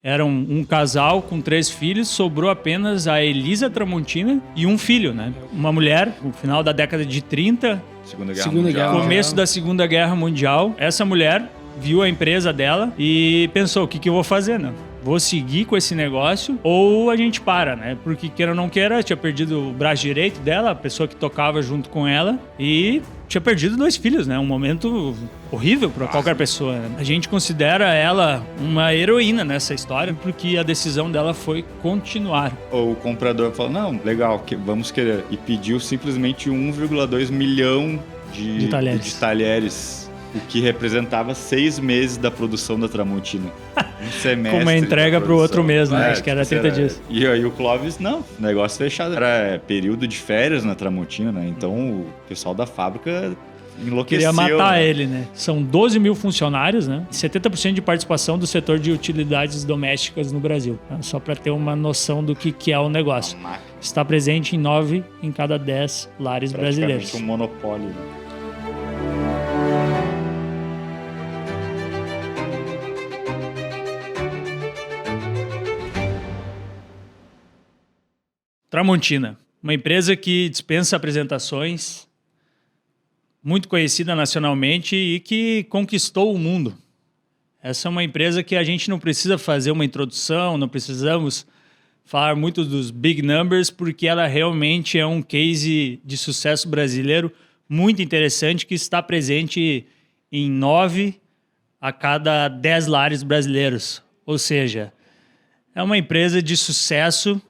Era um casal com 3 filhos, sobrou apenas a Elisa Tramontina e um filho, né? Uma mulher, no final da década de 30, Segunda Guerra Mundial. Começo da Segunda Guerra Mundial. Essa mulher viu a empresa dela e pensou, o que eu vou fazer, né? Vou seguir com esse negócio ou a gente para, né? Porque queira ou não queira, tinha perdido o braço direito dela, a pessoa que tocava junto com ela, e tinha perdido 2 filhos, né? Um momento horrível para qualquer pessoa, né? A gente considera ela uma heroína nessa história porque a decisão dela foi continuar. O comprador falou, não, legal, vamos querer. E pediu simplesmente 1,2 milhão de talheres. O que representava 6 meses da produção da Tramontina. Um semestre. Com uma entrega para o outro mês, né? Acho que era 30 dias. E aí o Clóvis, não, negócio fechado. Era período de férias na Tramontina, né? Então o pessoal da fábrica enlouqueceu. Queria matar ele, né? São 12 mil funcionários, né? 70% de participação do setor de utilidades domésticas no Brasil. Né? Só para ter uma noção do que é o negócio. Está presente em 9 em cada 10 lares brasileiros. Um monopólio. Tramontina, uma empresa que dispensa apresentações, muito conhecida nacionalmente e que conquistou o mundo. Essa é uma empresa que a gente não precisa fazer uma introdução, não precisamos falar muito dos big numbers, porque ela realmente é um case de sucesso brasileiro muito interessante que está presente em 9 a cada 10 lares brasileiros. Ou seja, é uma empresa de sucesso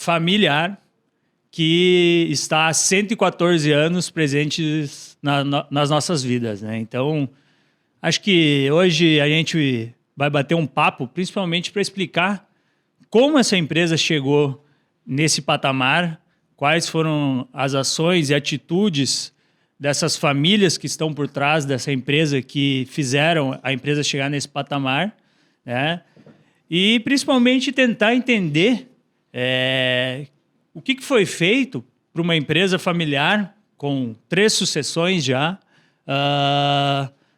familiar que está há 114 anos presentes nas nossas vidas, né? Então, acho que hoje a gente vai bater um papo, principalmente para explicar como essa empresa chegou nesse patamar, quais foram as ações e atitudes dessas famílias que estão por trás dessa empresa que fizeram a empresa chegar nesse patamar, né? E principalmente tentar entender o que foi feito para uma empresa familiar com 3 sucessões já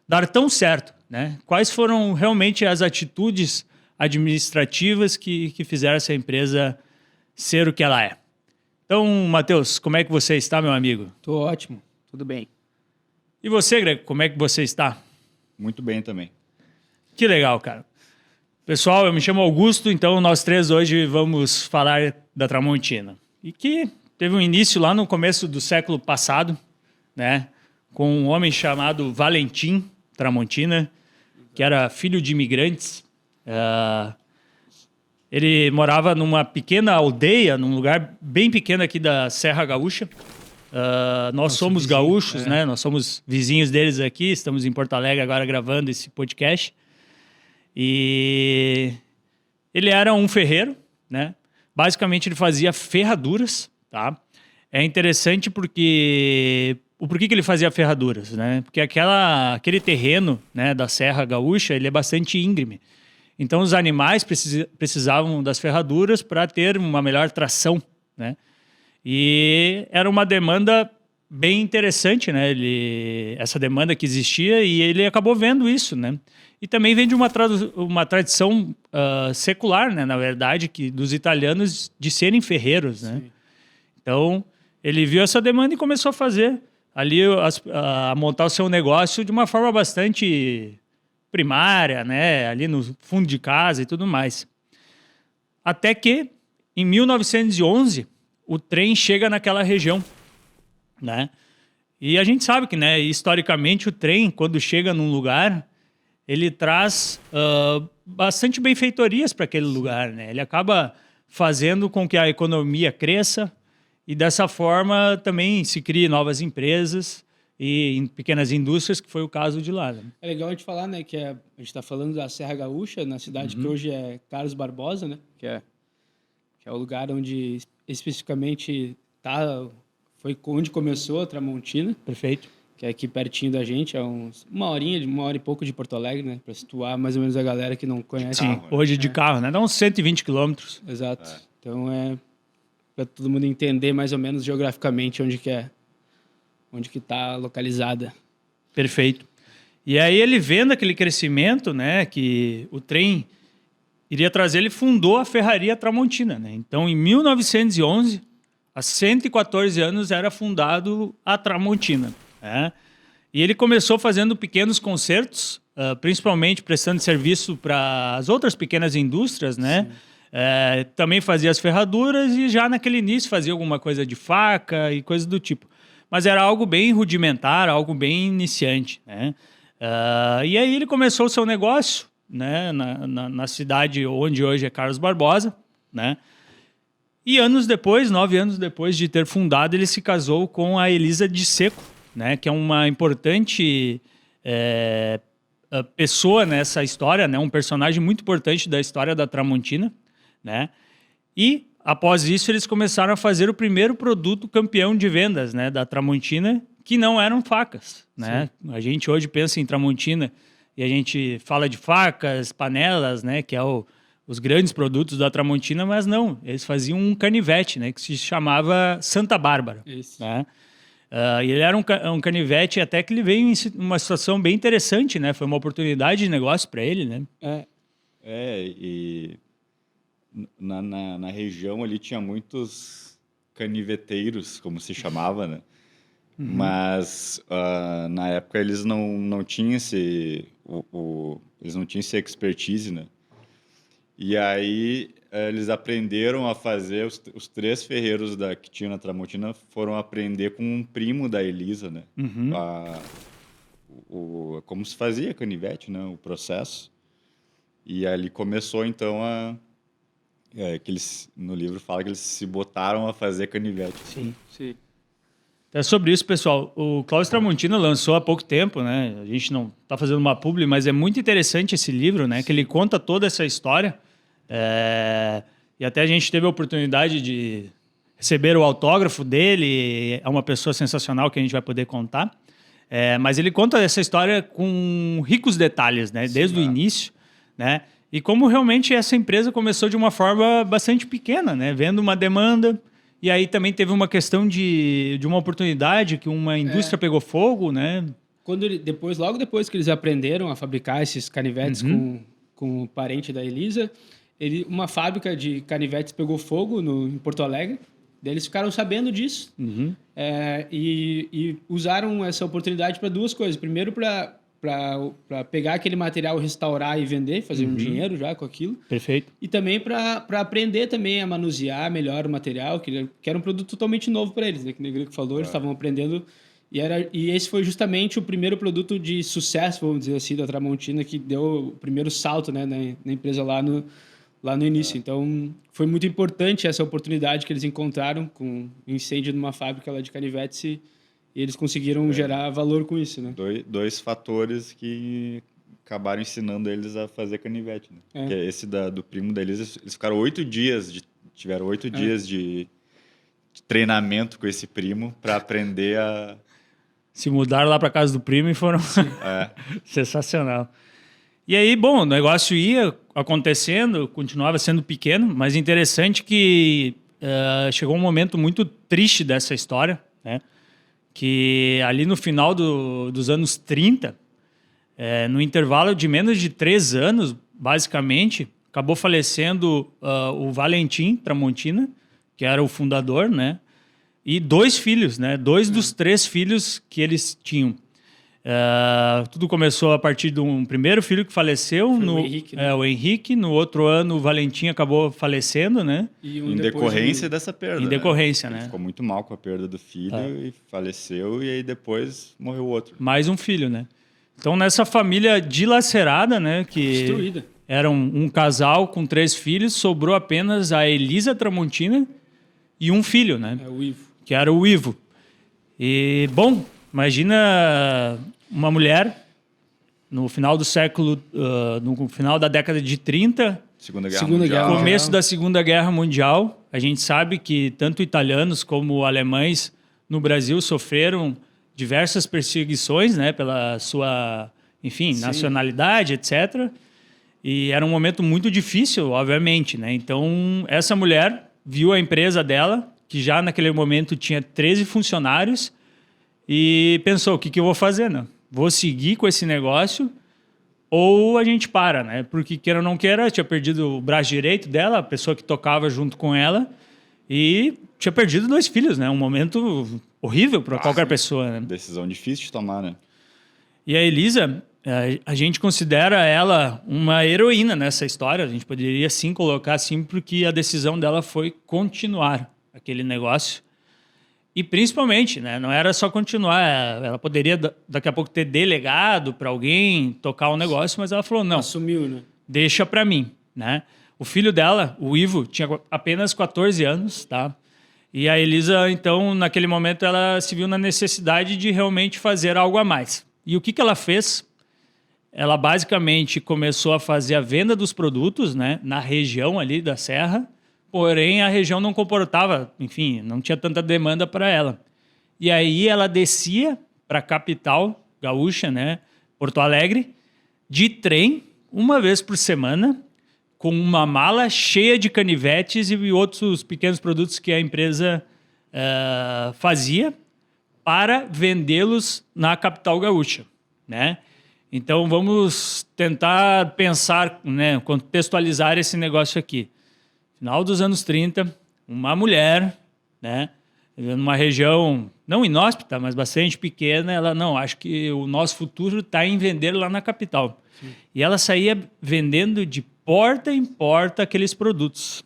dar tão certo, né? Quais foram realmente as atitudes administrativas que fizeram essa empresa ser o que ela é? Então, Matheus, como é que você está, meu amigo? Tô ótimo, tudo bem. E você, Greg, como é que você está? Muito bem também. Que legal, cara. Pessoal, eu me chamo Augusto, então nós 3 hoje vamos falar da Tramontina. E que teve um início lá no começo do século passado, né, com um homem chamado Valentim Tramontina, que era filho de imigrantes. Ele morava numa pequena aldeia, num lugar bem pequeno aqui da Serra Gaúcha. Nós somos gaúchos, né? Nós somos vizinhos deles aqui, estamos em Porto Alegre agora gravando esse podcast. E ele era um ferreiro, né? Basicamente ele fazia ferraduras, tá? É interessante porque por que ele fazia ferraduras, né? Porque aquele terreno, né, da Serra Gaúcha, ele é bastante íngreme. Então os animais precisavam das ferraduras para ter uma melhor tração, né? E era uma demanda bem interessante, né? Essa demanda que existia, e ele acabou vendo isso, né? E também vem de uma tradição secular, né? Na verdade, dos italianos de serem ferreiros, né? Sim. Então, ele viu essa demanda e começou a fazer ali, a montar o seu negócio de uma forma bastante primária, né? Ali no fundo de casa e tudo mais. Até que, em 1911, o trem chega naquela região, né? E a gente sabe que, né, historicamente, o trem, quando chega num lugar, ele traz bastante benfeitorias para aquele lugar, né? Ele acaba fazendo com que a economia cresça e, dessa forma, também se crie novas empresas e em pequenas indústrias, que foi o caso de lá, né? É legal a gente falar, né, que a gente está falando da Serra Gaúcha, na cidade que hoje é Carlos Barbosa, né? Que é o lugar onde especificamente foi onde começou a Tramontina. Perfeito. Que é aqui pertinho da gente, é uma hora e pouco de Porto Alegre, né? Para situar mais ou menos a galera que não conhece. Sim, hoje de carro, né? Dá uns 120 quilômetros. Exato. Então, para todo mundo entender mais ou menos geograficamente onde que está localizada. Perfeito. E aí ele vendo aquele crescimento, né? Que o trem iria trazer, ele fundou a Ferraria Tramontina, né? Então, em 1911, há 114 anos, era fundado a Tramontina, né? E ele começou fazendo pequenos concertos, principalmente prestando serviço para as outras pequenas indústrias, né? Também fazia as ferraduras e já naquele início fazia alguma coisa de faca e coisas do tipo. Mas era algo bem rudimentar, algo bem iniciante, né? E aí ele começou o seu negócio, né? Na cidade onde hoje é Carlos Barbosa, né? E 9 anos depois de ter fundado, ele se casou com a Elisa de Seco, né? Que é uma importante pessoa nessa história, né? Um personagem muito importante da história da Tramontina, né? E após isso eles começaram a fazer o primeiro produto campeão de vendas, né? Da Tramontina, que não eram facas, né? Sim. A gente hoje pensa em Tramontina e a gente fala de facas, panelas, né? Que é os grandes produtos da Tramontina, mas não, eles faziam um canivete, né? Que se chamava Santa Bárbara. Isso. Né? E ele era um canivete até que ele veio em uma situação bem interessante, né? Foi uma oportunidade de negócio para ele, né? E na região ali tinha muitos caniveteiros, como se chamava, né? Uhum. Mas na época eles não tinham eles não tinham essa expertise, né? E aí eles aprenderam a fazer, os 3 ferreiros que tinham na Tramontina foram aprender com um primo da Elisa, né? Uhum. Como se fazia canivete, né? O processo. E ali começou, então, que no livro fala que eles se botaram a fazer canivete. Sim, sim. É sobre isso, pessoal. O Cláudio Tramontina lançou há pouco tempo, né? A gente não está fazendo uma publi, mas é muito interessante esse livro, né? Que ele conta toda essa história. E até a gente teve a oportunidade de receber o autógrafo dele. É uma pessoa sensacional que a gente vai poder contar. Mas ele conta essa história com ricos detalhes, né? Desde o início, né? E como realmente essa empresa começou de uma forma bastante pequena, né? Vendo uma demanda. E aí também teve uma questão de uma oportunidade que uma indústria pegou fogo, né? Logo depois que eles aprenderam a fabricar esses canivetes com o parente da Elisa, uma fábrica de canivetes pegou fogo em Porto Alegre. Daí eles ficaram sabendo disso e usaram essa oportunidade para 2 coisas. Primeiro, para pegar aquele material, restaurar e vender, fazer um dinheiro já com aquilo. Perfeito. E também para aprender também a manusear melhor o material, que era um produto totalmente novo para eles, né? Que o Negrico falou, eles estavam aprendendo. E esse foi justamente o primeiro produto de sucesso, vamos dizer assim, da Tramontina, que deu o primeiro salto, né, na empresa lá no início. Então, foi muito importante essa oportunidade que eles encontraram com o incêndio numa fábrica lá de canivetes e eles conseguiram gerar valor com isso, né? 2 fatores que acabaram ensinando eles a fazer canivete, né? Que é esse do primo deles. Eles ficaram 8 dias, tiveram 8 dias de treinamento com esse primo para aprender a... Se mudaram lá para casa do primo e foram... Sensacional. E aí, bom, o negócio ia acontecendo, continuava sendo pequeno, mas interessante que chegou um momento muito triste dessa história, né? Que ali no final dos anos 30, no intervalo de menos de 3 anos, basicamente, acabou falecendo o Valentim Tramontina, que era o fundador, né? E 2 filhos, né? 2 dos 3 filhos que eles tinham. Tudo começou a partir de um primeiro filho que faleceu, o Henrique, né? O Henrique. No outro ano, o Valentim acabou falecendo, né? Em decorrência dessa perda. Em decorrência, né? Ele ficou muito mal com a perda do filho e faleceu, e aí depois morreu o outro. Mais um filho, né? Então, nessa família dilacerada, né? Que destruída. Era um casal com 3 filhos, sobrou apenas a Elisa Tramontina e um filho, né? O Ivo. Que era o Ivo. E, bom... Imagina uma mulher no final do século, no final da década de 30, Segunda Guerra Mundial. Começo da Segunda Guerra Mundial. A gente sabe que tanto italianos como alemães no Brasil sofreram diversas perseguições, né, pela sua, enfim, nacionalidade, etc. E era um momento muito difícil, obviamente, né? Então, essa mulher viu a empresa dela, que já naquele momento tinha 13 funcionários, e pensou, o que eu vou fazer, né? Vou seguir com esse negócio ou a gente para, né? Porque queira ou não queira, tinha perdido o braço direito dela, a pessoa que tocava junto com ela, e tinha perdido 2 filhos, né? Um momento horrível para qualquer pessoa, né? Decisão difícil de tomar, né? E a Elisa, a gente considera ela uma heroína nessa história, a gente poderia sim colocar assim, porque a decisão dela foi continuar aquele negócio. E principalmente, né, não era só continuar, ela poderia daqui a pouco ter delegado para alguém tocar o negócio, mas ela falou, não, assumiu, né? Deixa para mim, né? O filho dela, o Ivo, tinha apenas 14 anos, tá? E a Elisa, então, naquele momento, ela se viu na necessidade de realmente fazer algo a mais. E o que ela fez? Ela basicamente começou a fazer a venda dos produtos, né, na região ali da Serra, porém a região não comportava, enfim, não tinha tanta demanda para ela. E aí ela descia para a capital gaúcha, né, Porto Alegre, de trem, uma vez por semana, com uma mala cheia de canivetes e outros pequenos produtos que a empresa fazia para vendê-los na capital gaúcha, né? Então, vamos tentar pensar, né, contextualizar esse negócio aqui. Final dos anos 30, uma mulher, né, numa região não inóspita, mas bastante pequena, ela, não, acho que o nosso futuro está em vender lá na capital. Sim. E ela saía vendendo de porta em porta aqueles produtos,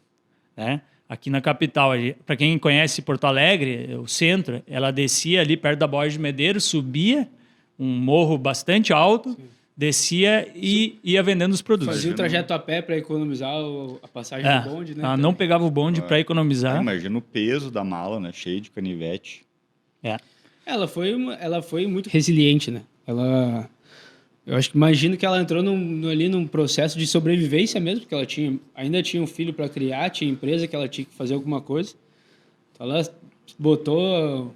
né? Aqui na capital, para quem conhece Porto Alegre, o centro, ela descia ali perto da Borges de Medeiros, subia um morro bastante alto, sim, descia e ia vendendo os produtos. Fazia o trajeto a pé para economizar a passagem do bonde, né? Ela não pegava o bonde para economizar. Imagina o peso da mala, né? Cheio de canivete. Ela foi muito resiliente, né? Eu acho que imagino que ela entrou ali num processo de sobrevivência mesmo, porque ela ainda tinha um filho para criar, tinha empresa que ela tinha que fazer alguma coisa. Então ela botou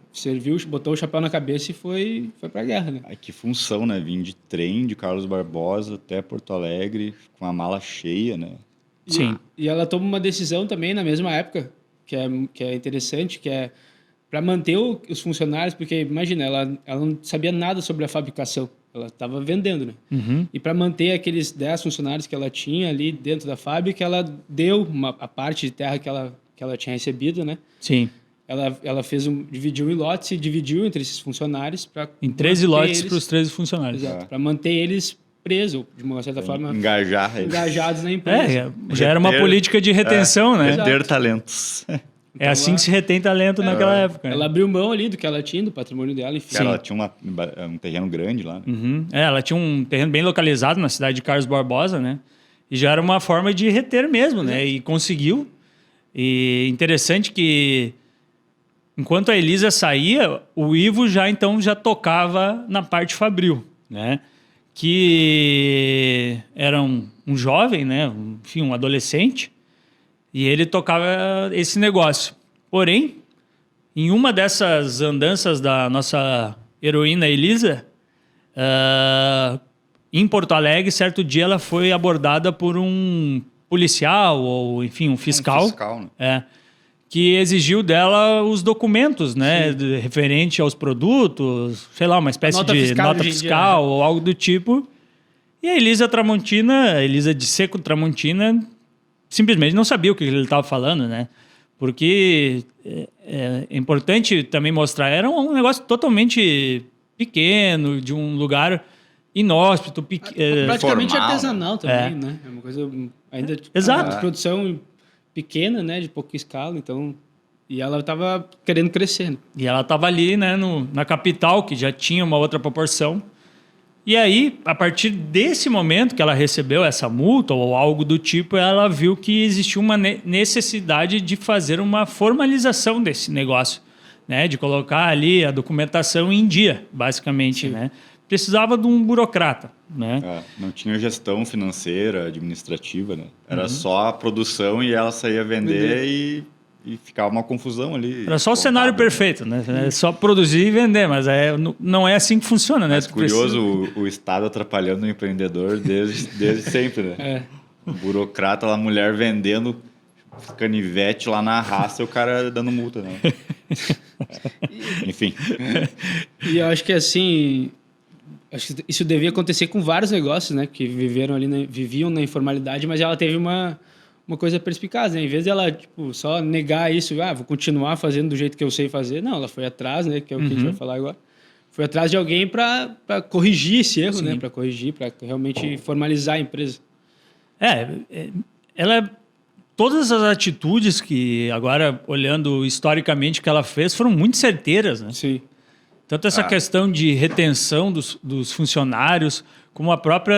o chapéu na cabeça e foi para a guerra, né? Ai, que função, né? Vim de trem de Carlos Barbosa até Porto Alegre com a mala cheia, né? Sim. E ela toma uma decisão também na mesma época, que é interessante, que é para manter os funcionários, porque imagina, ela não sabia nada sobre a fabricação. Ela estava vendendo, né? Uhum. E para manter aqueles 10 funcionários que ela tinha ali dentro da fábrica, ela deu a parte de terra que ela tinha recebido, né? Sim. Ela dividiu em lotes e dividiu entre esses funcionários para em 13 lotes para os 13 funcionários. Exato. Para manter eles presos, de uma certa forma, engajados na empresa. Já era uma política de retenção, né? Reter talentos. Então, é assim que se retém talento naquela época. Ela abriu mão ali do que ela tinha, do patrimônio dela, enfim. Ela tinha um terreno grande lá, né? Uhum. Ela tinha um terreno bem localizado na cidade de Carlos Barbosa, né? E já era uma forma de reter mesmo, né? E conseguiu. E interessante que, enquanto a Elisa saía, o Ivo já tocava na parte fabril, né? Que era um jovem, né? Enfim, um adolescente. E ele tocava esse negócio. Porém, em uma dessas andanças da nossa heroína Elisa, em Porto Alegre, certo dia ela foi abordada por um policial, ou enfim, um fiscal, né? Que exigiu dela os documentos, né, referente aos produtos, sei lá, uma espécie de nota fiscal ou algo do tipo. E a Elisa de Seco Tramontina, simplesmente não sabia o que ele estava falando, né? Porque é importante também mostrar, era um negócio totalmente pequeno, de um lugar inóspito, praticamente formal, artesanal também, né? É uma coisa ainda de produção pequena, né? De pouca escala, então... E ela estava querendo crescer. Né? E ela estava ali, né? Na capital, que já tinha uma outra proporção. E aí, a partir desse momento que ela recebeu essa multa ou algo do tipo, ela viu que existia uma necessidade de fazer uma formalização desse negócio, né? De colocar ali a documentação em dia, basicamente, né? Precisava de um burocrata, né? Não tinha gestão financeira, administrativa, né? Era só a produção e ela saía vender e ficava uma confusão ali. Era só o cenário perfeito, né? É só produzir e vender, mas não é assim que funciona, né? Mas curioso o Estado atrapalhando o empreendedor desde sempre, né? O burocrata, a mulher vendendo canivete lá na raça e o cara dando multa, né? Enfim. E eu acho que assim, acho que isso devia acontecer com vários negócios, né? Que viviam na informalidade, mas ela teve uma coisa perspicaz, né? Em vez de ela, tipo, só negar isso, vou continuar fazendo do jeito que eu sei fazer. Não, ela foi atrás, né? Que é o que a gente vai falar agora. Foi atrás de alguém para corrigir esse erro, né? Para corrigir, para realmente formalizar a empresa. Todas as atitudes que, agora, olhando historicamente, que ela fez, foram muito certeiras, né? Sim. Tanto essa questão de retenção dos funcionários, como a própria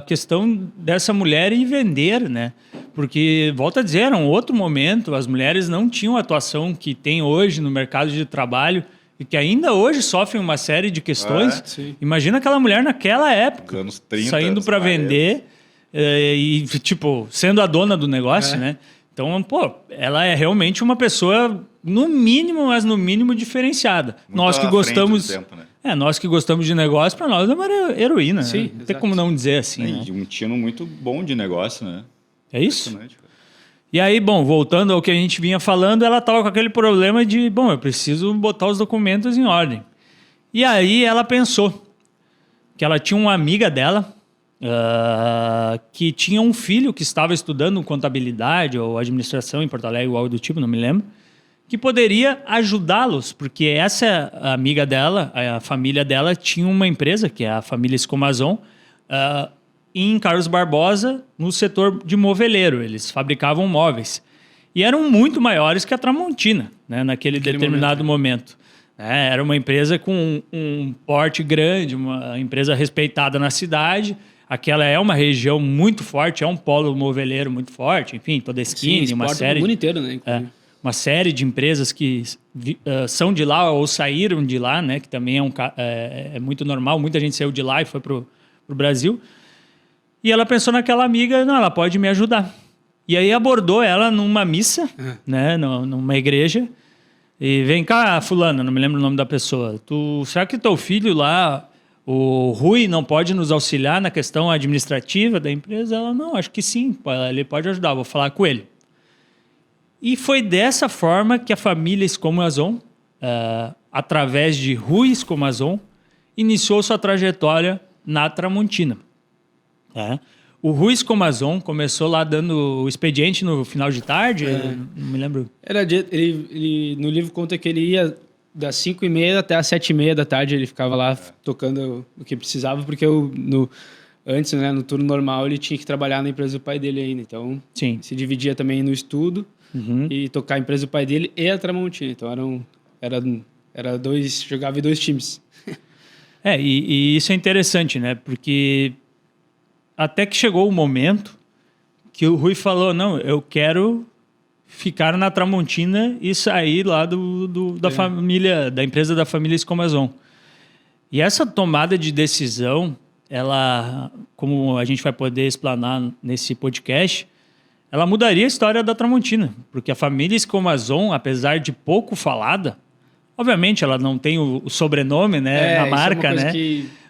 questão dessa mulher ir vender, né? Porque, volto a dizer, era um outro momento, as mulheres não tinham a atuação que tem hoje no mercado de trabalho e que ainda hoje sofrem uma série de questões. Imagina aquela mulher naquela época, anos 30, saindo para vender e, tipo, sendo a dona do negócio, né? Então, pô, ela é realmente uma pessoa, no mínimo diferenciada. Muito nós que gostamos, tempo, né? Nós que gostamos de negócio, para nós é uma heroína. Sim, né? Não tem como não dizer assim. Né? E um tino muito bom de negócio, né? É isso? E aí, bom, voltando ao que a gente vinha falando, ela estava com aquele problema de, eu preciso botar os documentos em ordem. E aí ela pensou que ela tinha uma amiga dela que tinha um filho que estava estudando contabilidade ou administração em Porto Alegre, ou algo do tipo, não me lembro, que poderia ajudá-los, porque essa amiga dela, a família dela, tinha uma empresa, que é a família Escomazon, em Carlos Barbosa, no setor de moveleiro. Eles fabricavam móveis. E eram muito maiores que a Tramontina, né, naquele determinado momento. Era uma empresa com um porte grande, uma empresa respeitada na cidade. Aquela é uma região muito forte, é um polo moveleiro muito forte. Enfim, toda a esquina, uma série... o mundo inteiro, né? Uma série de empresas que são de lá ou saíram de lá, né, que também é muito normal. Muita gente saiu de lá e foi para o Brasil. E ela pensou naquela amiga, não, ela pode me ajudar. E aí abordou ela numa missa, né, numa igreja. E vem cá, fulana, não me lembro o nome da pessoa. Será que teu filho lá, o Rui, não pode nos auxiliar na questão administrativa da empresa? Ela, não, acho que sim, ele pode ajudar, vou falar com ele. E foi dessa forma que a família Escomazon, através de Rui Escomazon, iniciou sua trajetória na Tramontina. O Rui Escomazon começou lá dando o expediente no final de tarde, não me lembro. Ele no livro conta que ele ia das 5h30 até as 7h30 da tarde, ele ficava lá tocando o que precisava, porque antes, né, no turno normal, ele tinha que trabalhar na empresa do pai dele ainda. Então, se dividia também no estudo e tocar a empresa do pai dele e a Tramontina. Então, jogava em 2 times. E isso é interessante, né? Porque até que chegou o momento que o Rui falou, não, eu quero ficar na Tramontina e sair lá da família, da empresa da família Escomazon. E essa tomada de decisão, ela, como a gente vai poder explanar nesse podcast, ela mudaria a história da Tramontina, porque a família Escomazon, apesar de pouco falada, obviamente ela não tem o sobrenome, né, na marca, né?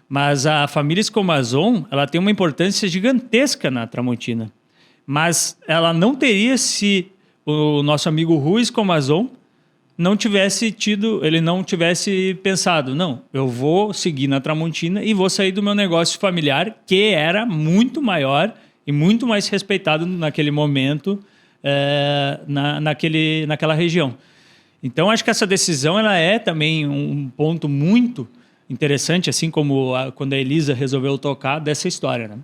Mas a família Escomazon, ela tem uma importância gigantesca na Tramontina. Mas ela não teria se o nosso amigo Rui Escomazon não tivesse pensado, não, eu vou seguir na Tramontina e vou sair do meu negócio familiar, que era muito maior e muito mais respeitado naquele momento naquela região. Então, acho que essa decisão ela é também um ponto muito interessante, assim como quando a Elisa resolveu tocar dessa história, né?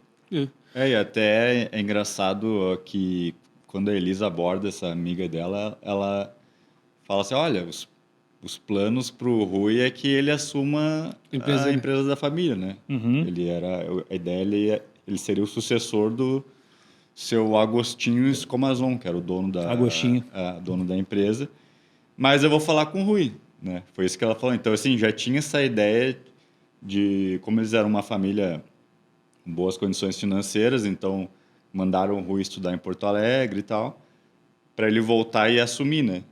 E até é engraçado que quando a Elisa aborda essa amiga dela, ela fala assim, olha, os planos para o Rui é que ele assuma a empresa da família, né? A ideia, ele seria o sucessor do seu Agostinho Escomazon, que era o dono dono da empresa. Mas eu vou falar com o Rui, né? Foi isso que ela falou. Então, assim, já tinha essa ideia de como eles eram uma família com boas condições financeiras, então mandaram o Rui estudar em Porto Alegre e tal, para ele voltar e assumir, né?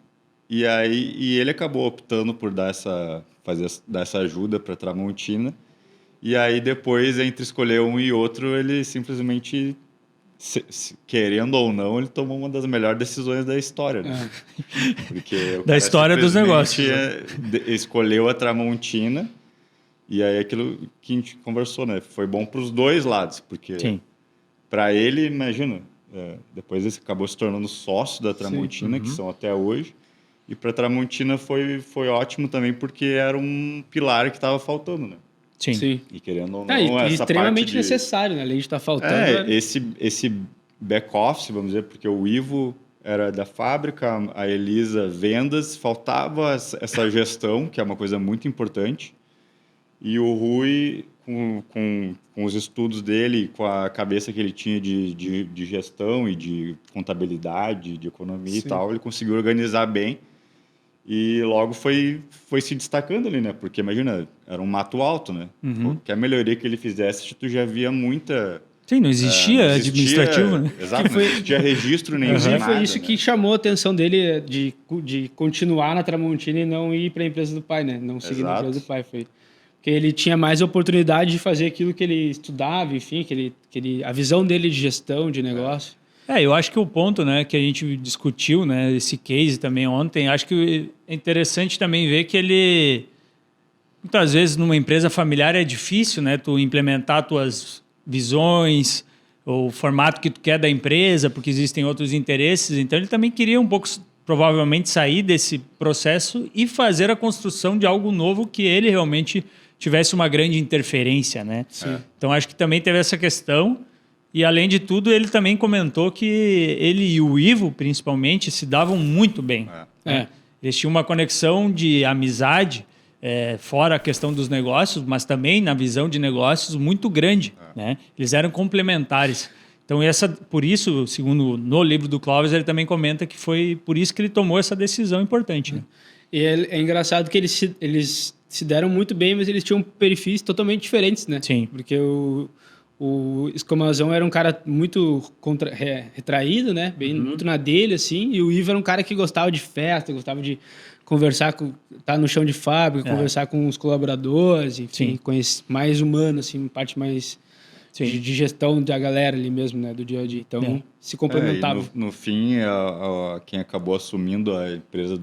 E ele acabou optando por dar essa ajuda para Tramontina. E aí depois, entre escolher um e outro, ele simplesmente, querendo ou não, ele tomou uma das melhores decisões da história, né? Porque da história dos negócios. Escolheu a Tramontina E aí aquilo que a gente conversou, né? Foi bom para os dois lados, porque para ele, imagina, depois ele acabou se tornando sócio da Tramontina, que são até hoje. E para a Tramontina foi ótimo também, porque era um pilar que estava faltando, né? Sim. E querendo ou não, essa extremamente parte necessário, né? Além de estar faltando. Esse back-office, vamos dizer, porque o Ivo era da fábrica, a Elisa vendas, faltava essa gestão, que é uma coisa muito importante. E o Rui, com os estudos dele, com a cabeça que ele tinha de gestão e de contabilidade, de economia e tal, ele conseguiu organizar bem. E logo foi se destacando ali, né? Porque, imagina, era um mato alto, né? Qualquer melhoria que ele fizesse, tu já via muita... Sim, não existia administrativo, né? Exato, não existia registro nenhum. Foi isso que chamou a atenção dele de continuar na Tramontina e não ir para a empresa do pai, né? Não seguir na empresa do pai. Porque ele tinha mais oportunidade de fazer aquilo que ele estudava, enfim, a visão dele de gestão, de negócio. Eu acho que o ponto, né, que a gente discutiu, né, esse case também ontem, acho que é interessante também ver que ele, muitas vezes numa empresa familiar é difícil, né, tu implementar tuas visões, o formato que tu quer da empresa, porque existem outros interesses, então ele também queria um pouco, provavelmente, sair desse processo e fazer a construção de algo novo que ele realmente tivesse uma grande interferência, né? Então acho que também teve essa questão. E, além de tudo, ele também comentou que ele e o Ivo, principalmente, se davam muito bem. Eles tinham uma conexão de amizade, fora a questão dos negócios, mas também na visão de negócios muito grande. Né? Eles eram complementares. Então, por isso, segundo no livro do Clóvis, ele também comenta que foi por isso que ele tomou essa decisão importante. Né? E é engraçado que eles se deram muito bem, mas eles tinham perfis totalmente diferentes, né? Sim. Porque o Escamazão era um cara muito retraído, né? Muito na dele, assim. E o Ivo era um cara que gostava de festa, gostava de conversar, estar no chão de fábrica, conversar com os colaboradores, enfim, mais humano, assim, parte mais de gestão da galera ali mesmo, né? Do dia a dia. Então, se complementava. No fim, quem acabou assumindo a empresa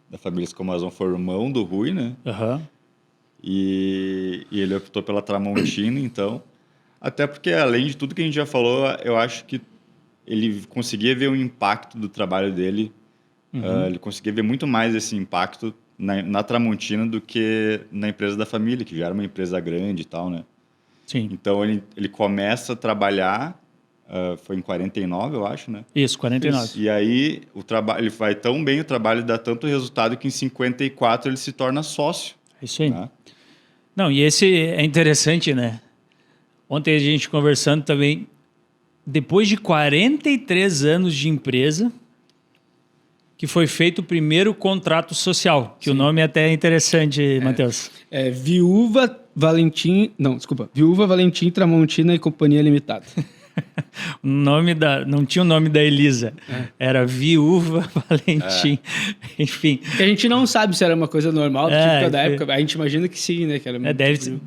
da família Escamazão foi o irmão do Rui, né? E ele optou pela Tramontina, então... Até porque, além de tudo que a gente já falou, eu acho que ele conseguia ver o impacto do trabalho dele. Ele conseguia ver muito mais esse impacto na Tramontina do que na empresa da família, que já era uma empresa grande e tal, né? Sim. Então, ele começa a trabalhar, foi em 49, eu acho, né? Isso, 49. Isso. E aí, ele vai tão bem, o trabalho dá tanto resultado que em 54 ele se torna sócio. Isso aí. Né? Não, e esse é interessante, né? Ontem a gente conversando também, depois de 43 anos de empresa, que foi feito o primeiro contrato social, que o nome até é interessante, Matheus. Viúva Valentim Tramontina e Companhia Limitada. Não tinha o nome da Elisa, era Viúva Valentim, enfim. Que a gente não sabe se era uma coisa normal, típica da época, a gente imagina que sim, né? Que era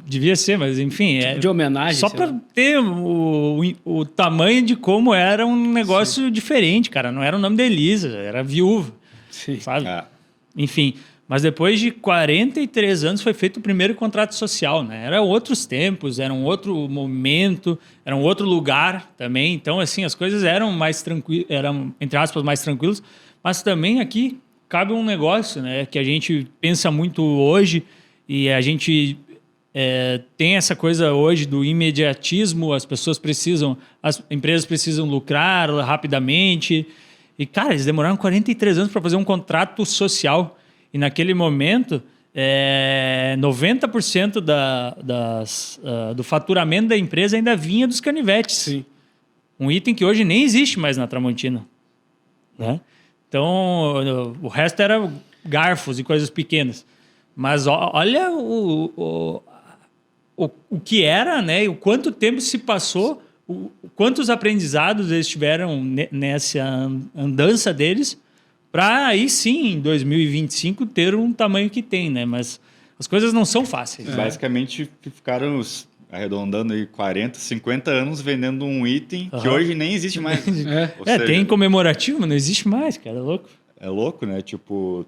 devia ser, mas enfim. De homenagem. Só para ter o tamanho de como era um negócio diferente, cara. Não era o nome da Elisa, era Viúva, sabe? Enfim. Mas depois de 43 anos foi feito o primeiro contrato social, né? Eram outros tempos, era um outro momento, era um outro lugar também. Então, assim, as coisas eram mais tranquilas, eram, entre aspas, mais tranquilas. Mas também aqui cabe um negócio, né? Que a gente pensa muito hoje e a gente tem essa coisa hoje do imediatismo, as empresas precisam lucrar rapidamente. E, cara, eles demoraram 43 anos para fazer um contrato social. E naquele momento, 90% do faturamento da empresa ainda vinha dos canivetes. Sim. Um item que hoje nem existe mais na Tramontina. Né? Então, o resto era garfos e coisas pequenas. Mas olha o que era, né? O quanto tempo se passou, quantos aprendizados eles tiveram nessa andança deles, para aí sim, em 2025, ter um tamanho que tem, né? Mas as coisas não são fáceis. Basicamente, ficaram, arredondando aí, 40, 50 anos vendendo um item que hoje nem existe mais. Seja, tem comemorativo, mas não existe mais, cara. É louco. É louco, né? Tipo,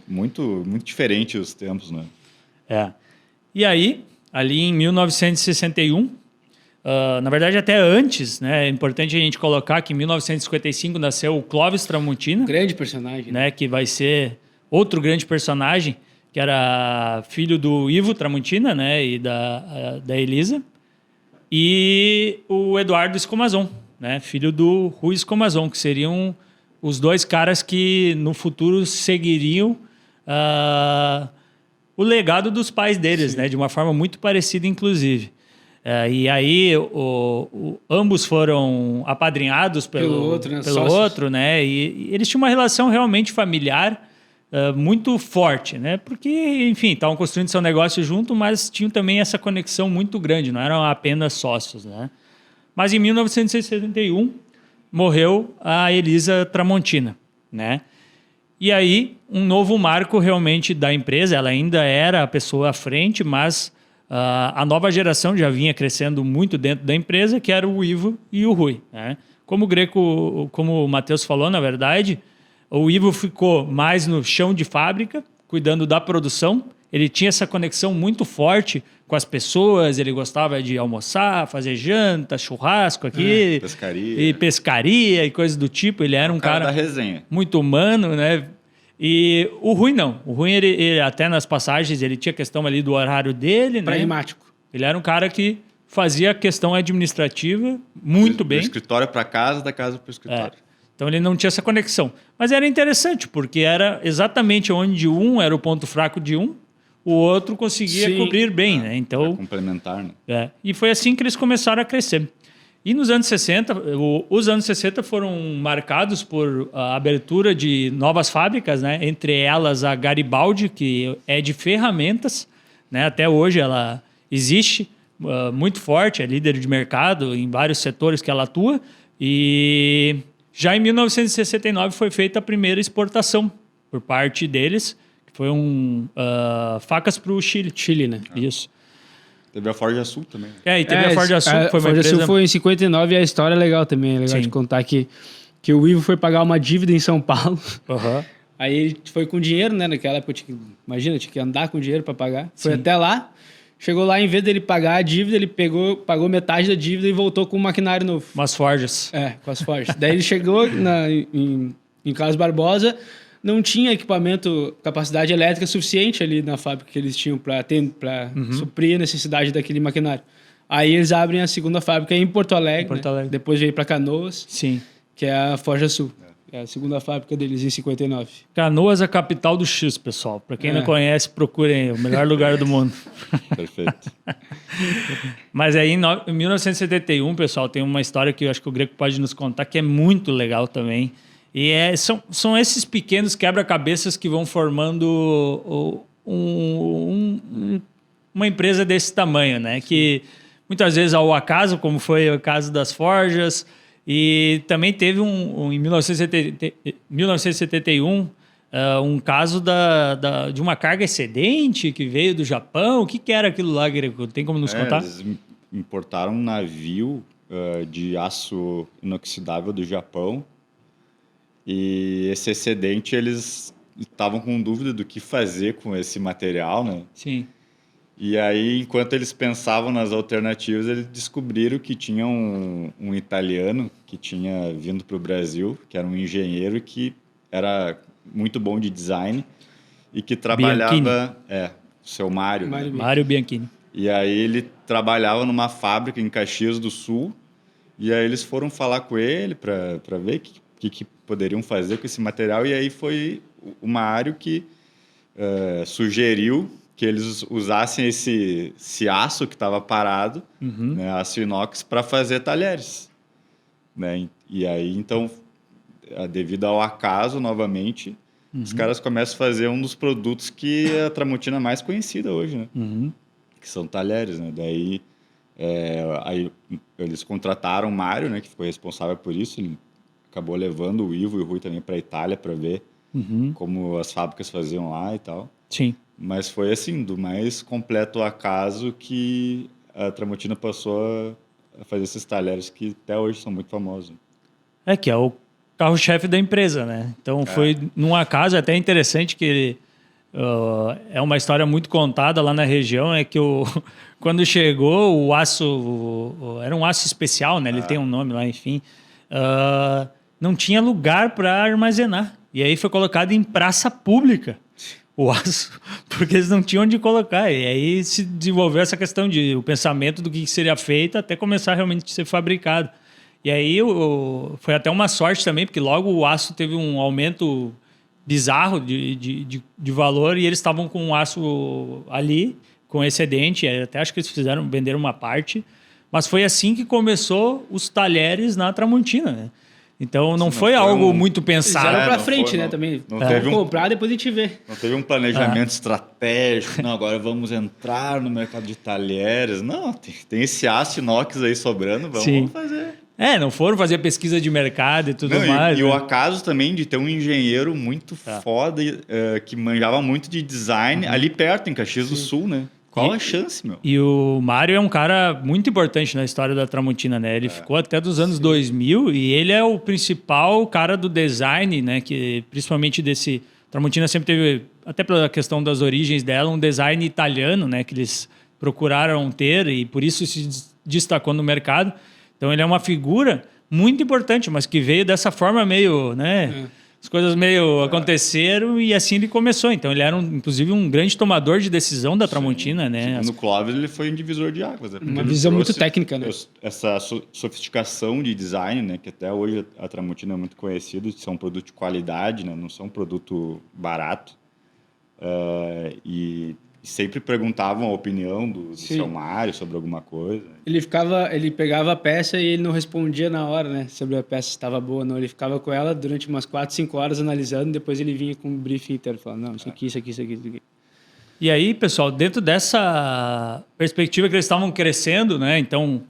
muito, muito diferente os tempos, né? E aí, ali em 1961, na verdade até antes, né, é importante a gente colocar que em 1955 nasceu o Clóvis Tramontina. Grande personagem. Né, que vai ser outro grande personagem, que era filho do Ivo Tramontina, né, e da Elisa. E o Eduardo Escomazon, né, filho do Rui Escomazon, que seriam os dois caras que no futuro seguiriam o legado dos pais deles, né, de uma forma muito parecida, inclusive. E aí ambos foram apadrinhados pelo outro, né, e eles tinham uma relação realmente familiar muito forte, né? Porque, enfim, estavam construindo seu negócio junto, mas tinham também essa conexão muito grande, não eram apenas sócios, né? Mas em 1971 morreu a Elisa Tramontina, né? E aí um novo marco realmente da empresa, ela ainda era a pessoa à frente, mas a nova geração já vinha crescendo muito dentro da empresa, que era o Ivo e o Rui, né? Como o Matheus falou, na verdade, o Ivo ficou mais no chão de fábrica, cuidando da produção. Ele tinha essa conexão muito forte com as pessoas, ele gostava de almoçar, fazer janta, churrasco aqui. Pescaria e coisas do tipo. Ele era um cara da resenha. Muito humano, né? E o Rui não. O Rui, ele até nas passagens, ele tinha questão ali do horário dele, pragmático. Né? Ele era um cara que fazia a questão administrativa muito bem. Do escritório para casa, da casa para o escritório. Então ele não tinha essa conexão. Mas era interessante, porque era exatamente onde um era o ponto fraco de um, o outro conseguia cobrir bem, né? Então, complementar, né? E foi assim que eles começaram a crescer. E nos anos 60, os anos 60 foram marcados por a abertura de novas fábricas, né? Entre elas a Garibaldi, que é de ferramentas, né? Até hoje ela existe muito forte, é líder de mercado em vários setores que ela atua. E já em 1969 foi feita a primeira exportação por parte deles, que foi facas para o Chile. Chile, né? Isso. Teve a Forja Sul também. E teve a Forja Sul, que foi uma Forja empresa... Sul foi em 59 e a história é legal também. É legal de contar que o Ivo foi pagar uma dívida em São Paulo. Uhum. Aí ele foi com dinheiro, né? Naquela época, tinha que andar com dinheiro para pagar. Foi até lá. Chegou lá, em vez dele pagar a dívida, ele pagou metade da dívida e voltou com um maquinário novo. Umas forjas. Com as forjas. Daí ele chegou em Carlos Barbosa, não tinha capacidade elétrica suficiente ali na fábrica que eles tinham para suprir a necessidade daquele maquinário. Aí eles abrem a segunda fábrica em Porto Alegre. Né? Depois veio para Canoas, que é a Forja Sul. É a segunda fábrica deles em 59. Canoas é a capital do X, pessoal. Para quem não conhece, procurem o melhor lugar do mundo. Perfeito. Mas aí, em 1971, pessoal, tem uma história que eu acho que o Greco pode nos contar, que é muito legal também. E são esses pequenos quebra-cabeças que vão formando uma empresa desse tamanho, né? Que muitas vezes ao acaso, como foi o caso das forjas. E também teve em 1971 um caso de uma carga excedente que veio do Japão. O que era aquilo lá, Greco? Tem como nos contar? Eles importaram um navio de aço inoxidável do Japão e esse excedente eles estavam com dúvida do que fazer com esse material, né? Sim. E aí, enquanto eles pensavam nas alternativas, eles descobriram que tinha um italiano que tinha vindo para o Brasil, que era um engenheiro que era muito bom de design e que trabalhava... o seu Mário. Mário Bianchini. E aí ele trabalhava numa fábrica em Caxias do Sul e aí eles foram falar com ele para ver o que poderiam fazer com esse material. E aí foi o Mário que sugeriu que eles usassem esse aço que estava parado, né, aço inox, para fazer talheres. Né? E aí, então, devido ao acaso, novamente, os caras começam a fazer um dos produtos que a Tramontina é mais conhecida hoje, né? Que são talheres. Né? Daí, aí eles contrataram o Mário, né, que ficou responsável por isso. Ele acabou levando o Ivo e o Rui também para a Itália para ver como as fábricas faziam lá e tal. Sim. Mas foi assim, do mais completo acaso que a Tramontina passou a fazer esses talheres que até hoje são muito famosos. Que é o carro-chefe da empresa, né? Então foi num acaso até interessante que é uma história muito contada lá na região, é que quando chegou o aço, era um aço especial, né? Ele tem um nome lá, enfim. Não tinha lugar para armazenar. E aí foi colocado em praça pública o aço, porque eles não tinham onde colocar. E aí se desenvolveu essa questão o pensamento do que seria feito até começar realmente a ser fabricado. E aí foi até uma sorte também, porque logo o aço teve um aumento bizarro de valor e eles estavam com o aço ali, com excedente. Até acho que eles venderam uma parte. Mas foi assim que começou os talheres na Tramontina, né? Então não foi algo muito pensado. Eles para frente, né? Também. Não teve comprar, depois a gente vê. Não teve um planejamento estratégico. Não, agora vamos entrar no mercado de talheres. Não, tem esse aço inox aí sobrando, vamos fazer. Não foram fazer pesquisa de mercado e tudo mais. E o acaso também de ter um engenheiro muito foda que manjava muito de design ali perto, em Caxias do Sul, né? Qual a chance, meu? E o Mário é um cara muito importante na história da Tramontina, né? Ele ficou até dos anos 2000 e ele é o principal cara do design, né? Que principalmente desse... Tramontina sempre teve, até pela questão das origens dela, um design italiano, né? Que eles procuraram ter e por isso se destacou no mercado. Então ele é uma figura muito importante, mas que veio dessa forma meio, né? As coisas meio aconteceram e assim ele começou. Então ele era, inclusive, um grande tomador de decisão da Tramontina, né? No Clóvis ele foi um divisor de águas. Né? Uma visão muito técnica, né? Essa sofisticação de design, né? Que até hoje a Tramontina é muito conhecida, são um produto de qualidade, né? Não são um produto barato. E sempre perguntavam a opinião do seu Mário sobre alguma coisa. Ele pegava a peça e ele não respondia na hora, né? Sobre a peça se estava boa ou não. Ele ficava com ela durante umas 4, 5 horas analisando, depois ele vinha com um briefing inteiro, falando, não, isso aqui. E aí, pessoal, dentro dessa perspectiva que eles estavam crescendo, né? Então,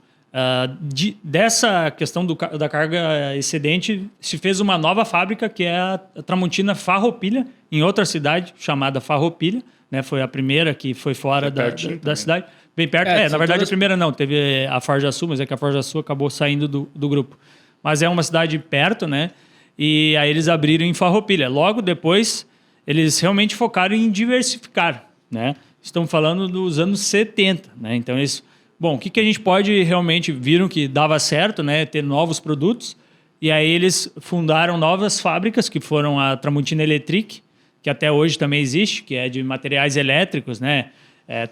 dessa questão da carga excedente, se fez uma nova fábrica, que é a Tramontina Farroupilha, em outra cidade chamada Farroupilha, né? Foi a primeira que foi fora da cidade. Bem perto. Na verdade, a primeira não. Teve a Forja Sul, mas é que a Forja Sul acabou saindo do grupo. Mas é uma cidade perto, né? E aí eles abriram em Farroupilha. Logo depois, eles realmente focaram em diversificar, né? Estamos falando dos anos 70, né? Então, eles... Bom, o que a gente pode realmente... Viram que dava certo, né? Ter novos produtos. E aí eles fundaram novas fábricas, que foram a Tramontina Electric, que até hoje também existe, que é de materiais elétricos, né?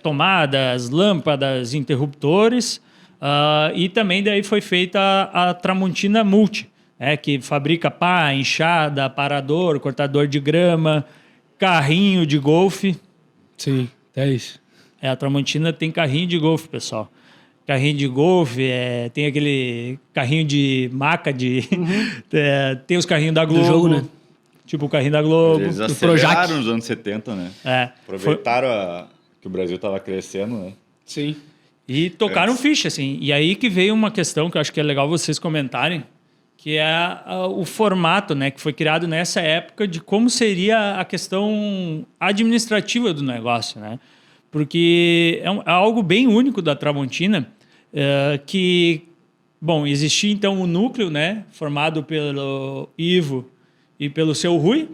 Tomadas, lâmpadas, interruptores. E também daí foi feita a Tramontina Multi, que fabrica pá, enxada, aparador, cortador de grama, carrinho de golfe. Sim, é isso. A Tramontina tem carrinho de golfe, pessoal. Carrinho de golfe, tem aquele carrinho de maca, tem os carrinhos da Globo. Do jogo, né? Tipo o carrinho da Globo. Eles aceleraram nos anos 70, né? Aproveitaram que o Brasil estava crescendo, né? Sim. E tocaram ficha, assim. E aí que veio uma questão que eu acho que é legal vocês comentarem, que é o formato, né? Que foi criado nessa época de como seria a questão administrativa do negócio, né? Porque é algo bem único da Tramontina, que, bom, existia então o núcleo, né? Formado pelo Ivo e pelo seu Rui,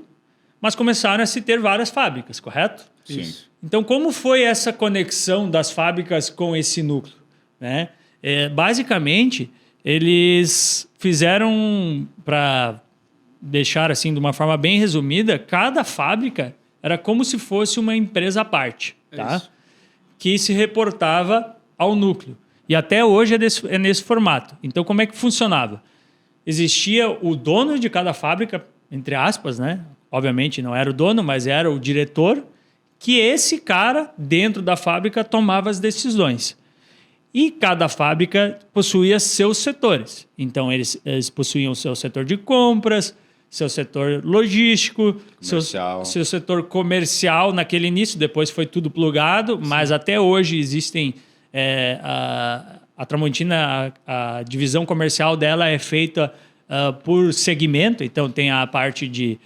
mas começaram a se ter várias fábricas, correto? Sim. Então, como foi essa conexão das fábricas com esse núcleo, né? Basicamente, eles fizeram, para deixar assim de uma forma bem resumida, cada fábrica era como se fosse uma empresa à parte, tá? Que se reportava ao núcleo. E até hoje é nesse formato. Então, como é que funcionava? Existia o dono de cada fábrica, entre aspas, né? Obviamente não era o dono, mas era o diretor, que esse cara, dentro da fábrica, tomava as decisões. E cada fábrica possuía seus setores. Então, eles possuíam o seu setor de compras, seu setor logístico, seu setor comercial naquele início, depois foi tudo plugado, mas até hoje existem... a Tramontina, a divisão comercial dela é feita por segmento, então tem a parte de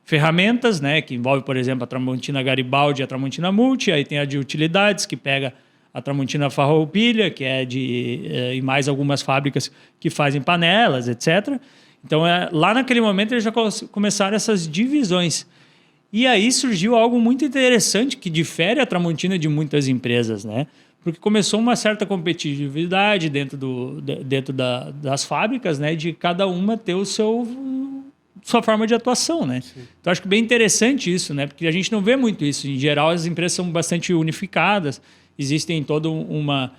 ferramentas, né, que envolve, por exemplo, a Tramontina Garibaldi e a Tramontina Multi, aí tem a de utilidades, que pega a Tramontina Farroupilha, que é e mais algumas fábricas que fazem panelas, etc. Então, lá naquele momento, eles já começaram essas divisões. E aí surgiu algo muito interessante que difere a Tramontina de muitas empresas, né? Porque começou uma certa competitividade dentro das fábricas, né? De cada uma ter sua forma de atuação, né? Sim. Então, acho que bem interessante isso, né? Porque a gente não vê muito isso. Em geral, as empresas são bastante unificadas. Existem toda uma...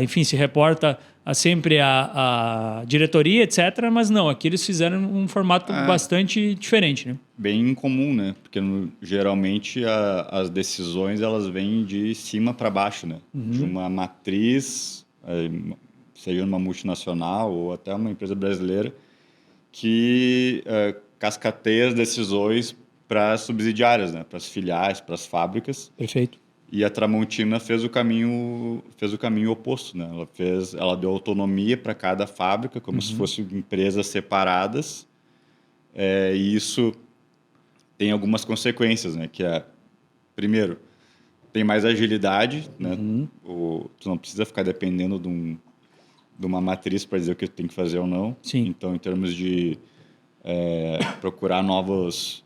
enfim, se reporta sempre a diretoria, etc. Mas não, aqui eles fizeram um formato bastante diferente, né? Bem incomum, né? Porque geralmente as decisões elas vêm de cima para baixo, né? De uma matriz, seja uma multinacional ou até uma empresa brasileira, que cascateia as decisões para as subsidiárias, né? Para as filiais, para as fábricas. Perfeito. E a Tramontina fez o caminho oposto, né? Ela deu autonomia para cada fábrica, como se fossem empresas separadas. E isso tem algumas consequências, né? Que primeiro, tem mais agilidade, né? Tu não precisa ficar dependendo de uma matriz para dizer o que tu tem que fazer ou não. Sim. Então, em termos de procurar novos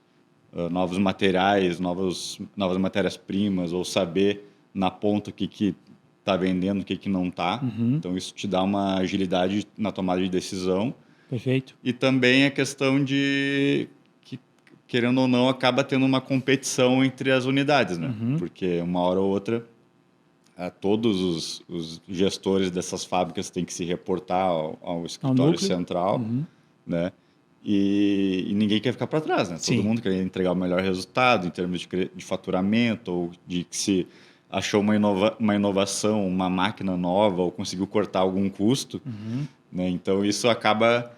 materiais, novas matérias-primas, ou saber na ponta o que está vendendo, o que não está. Então, isso te dá uma agilidade na tomada de decisão. Perfeito. E também a questão de que, querendo ou não, acaba tendo uma competição entre as unidades, né? Porque uma hora ou outra, todos os gestores dessas fábricas têm que se reportar ao escritório central, né? E ninguém quer ficar para trás, né? Sim. Todo mundo quer entregar o melhor resultado em termos de faturamento, ou de que se achou uma inovação, uma máquina nova, ou conseguiu cortar algum custo, né? Então, isso acaba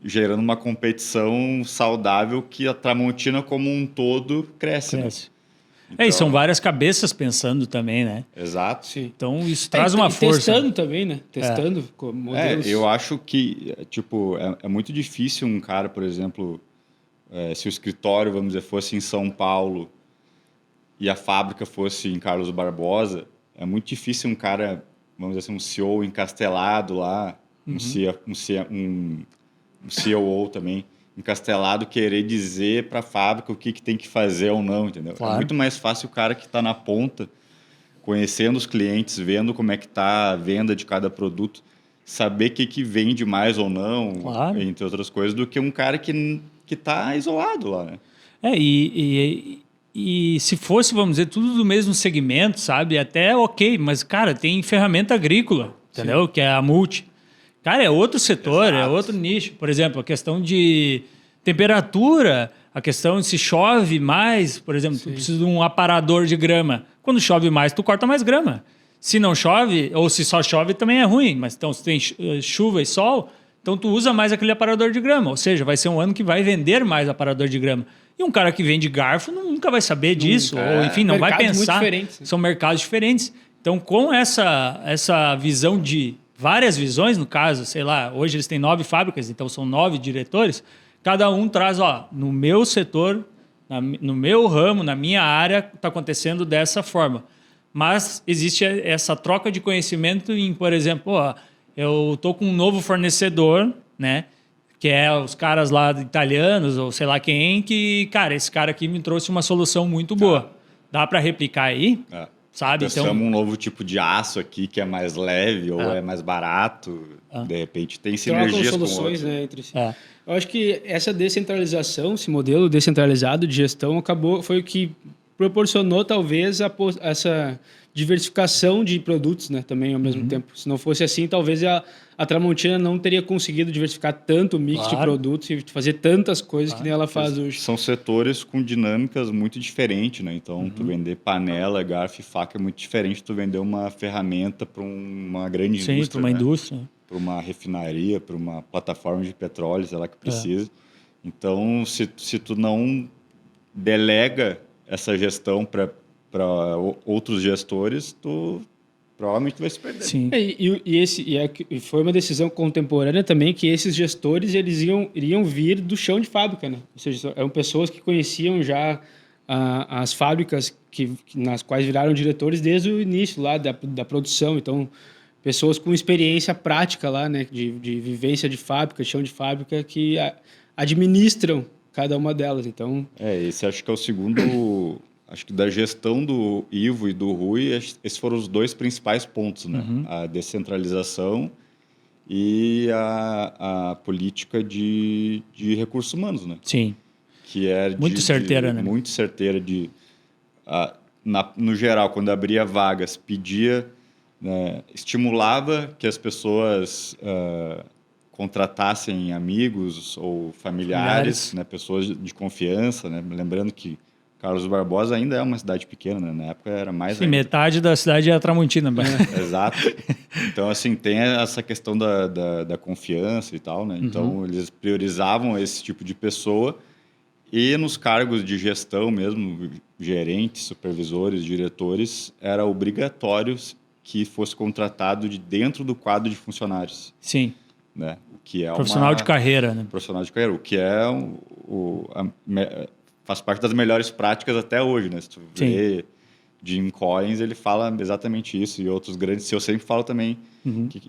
gerando uma competição saudável que a Tramontina como um todo cresce. Né? Então, e são várias cabeças pensando também, né? Exato. Sim. Então, isso traz uma força. Testando também, né? Testando modelos. Eu acho que, tipo, é muito difícil um cara, por exemplo, se o escritório, vamos dizer, fosse em São Paulo e a fábrica fosse em Carlos Barbosa, é muito difícil um cara, vamos dizer assim, um CEO encastelado lá, um COO também, encastelado, querer dizer para a fábrica o que tem que fazer ou não, entendeu? Claro. É muito mais fácil o cara que está na ponta, conhecendo os clientes, vendo como é que está a venda de cada produto, saber o que vende mais ou não, claro, entre outras coisas, do que um cara que está isolado lá, né? E se fosse, vamos dizer, tudo do mesmo segmento, sabe? Até ok, mas, cara, tem ferramenta agrícola, entendeu? Sim. Que é a Multi. Cara, é outro setor, exato, é outro nicho. Por exemplo, a questão de temperatura, a questão de se chove mais, por exemplo, tu precisa de um aparador de grama. Quando chove mais, tu corta mais grama. Se não chove, ou se só chove, também é ruim. Mas então, se tem chuva e sol, então tu usa mais aquele aparador de grama. Ou seja, vai ser um ano que vai vender mais aparador de grama. E um cara que vende garfo nunca vai saber disso. Ou, enfim, não vai pensar. São mercados diferentes. Então, com essa visão de... várias visões, no caso, sei lá, hoje eles têm 9 fábricas, então são 9 diretores, cada um traz, no meu setor, no meu ramo, na minha área, está acontecendo dessa forma. Mas existe essa troca de conhecimento em, por exemplo, eu estou com um novo fornecedor, né, que é os caras lá italianos, ou sei lá quem, que, cara, esse cara aqui me trouxe uma solução muito boa. Dá para replicar aí? Sabe? Então, um novo tipo de aço aqui que é mais leve ou é mais barato. De repente tem sinergias com soluções, né, entre si. Eu acho que essa descentralização, esse modelo descentralizado de gestão foi o que proporcionou talvez essa diversificação de produtos, né, também ao mesmo tempo. Se não fosse assim, talvez a Tramontina não teria conseguido diversificar tanto o mix de produtos e fazer tantas coisas que nem ela faz hoje. São setores com dinâmicas muito diferentes, né? Então, tu vender panela, garfo e faca é muito diferente de tu vender uma ferramenta para uma grande indústria. Sim, para uma indústria. Para uma refinaria, para uma plataforma de petróleo, sei lá, que precisa. Então, se tu não delega essa gestão para outros gestores, tu provavelmente vai se perder. Sim. E foi uma decisão contemporânea também que esses gestores eles iriam vir do chão de fábrica, né? Ou seja, eram pessoas que conheciam já as fábricas nas quais viraram diretores desde o início lá da produção. Então, pessoas com experiência prática lá, né? De vivência de fábrica, chão de fábrica, que administram cada uma delas. Então, esse acho que é o segundo... Acho que da gestão do Ivo e do Rui, esses foram os dois principais pontos, né? A descentralização e a política de recursos humanos, né? Sim. Que é muito certeira, né? Muito certeira no geral, quando abria vagas, pedia, né, estimulava que as pessoas contratassem amigos ou familiares. Né, pessoas de confiança, né? Lembrando que Carlos Barbosa ainda é uma cidade pequena, né? Na época era mais... Sim, metade da cidade é a Tramontina. Exato. Então, assim, tem essa questão da confiança e tal, né? Então, eles priorizavam esse tipo de pessoa e nos cargos de gestão mesmo, gerentes, supervisores, diretores, era obrigatório que fosse contratado de dentro do quadro de funcionários. Sim. Né? O que é profissional de carreira, né? Profissional de carreira, o que é faz parte das melhores práticas até hoje, né? Se tu vê Jim Collins, ele fala exatamente isso, e outros grandes, eu sempre falo também.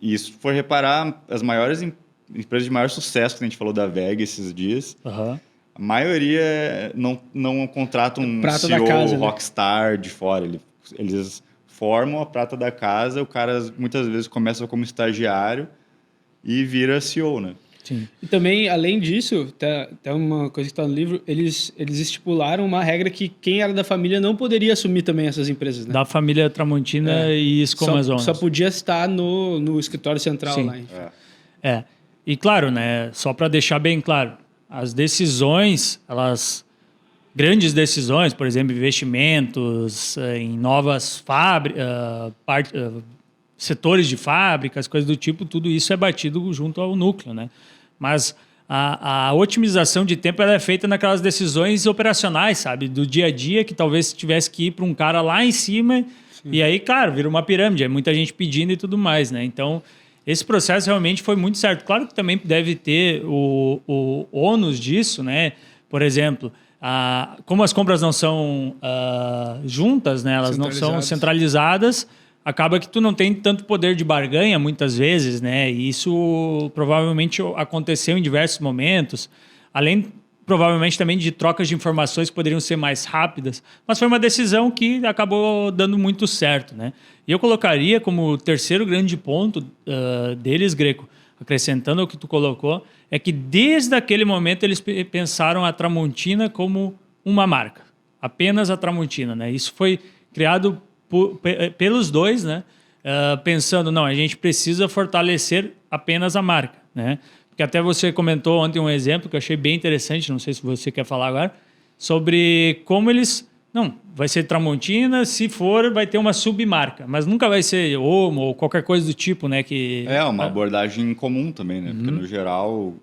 E isso for reparar, as maiores empresas de maior sucesso, que a gente falou da VEG esses dias, a maioria não contratam um prata CEO da casa, rockstar, né, de fora. Eles formam a prata da casa, o cara muitas vezes começa como estagiário e vira CEO, né? Sim. E também, além disso, tem uma coisa que está no livro, eles estipularam uma regra que quem era da família não poderia assumir também essas empresas, né? Da família Tramontina e Escomazonas. Só podia estar no escritório central. Sim. Lá. E claro, né, só para deixar bem claro, as decisões, grandes decisões, por exemplo, investimentos em novas setores de fábricas, coisas do tipo, tudo isso é batido junto ao núcleo, né? Mas a otimização de tempo ela é feita naquelas decisões operacionais, sabe? Do dia a dia, que talvez tivesse que ir para um cara lá em cima. Sim. E aí, claro, vira uma pirâmide, é muita gente pedindo e tudo mais, né? Então, esse processo realmente foi muito certo. Claro que também deve ter o ônus disso, né? Por exemplo, como as compras não são juntas, né? Elas não são centralizadas, acaba que tu não tem tanto poder de barganha muitas vezes, né? E isso provavelmente aconteceu em diversos momentos, além provavelmente também de trocas de informações que poderiam ser mais rápidas, mas foi uma decisão que acabou dando muito certo, né? E eu colocaria como terceiro grande ponto deles, Greco, acrescentando ao que tu colocou, é que desde aquele momento eles pensaram a Tramontina como uma marca, apenas a Tramontina, né? Isso foi criado pelos dois, né? Pensando, não, a gente precisa fortalecer apenas a marca, né? Porque até você comentou ontem um exemplo que eu achei bem interessante, não sei se você quer falar agora, sobre como eles... Não, vai ser Tramontina, se for, vai ter uma submarca, mas nunca vai ser Omo ou qualquer coisa do tipo, né? Uma abordagem comum também, né? Porque, no geral,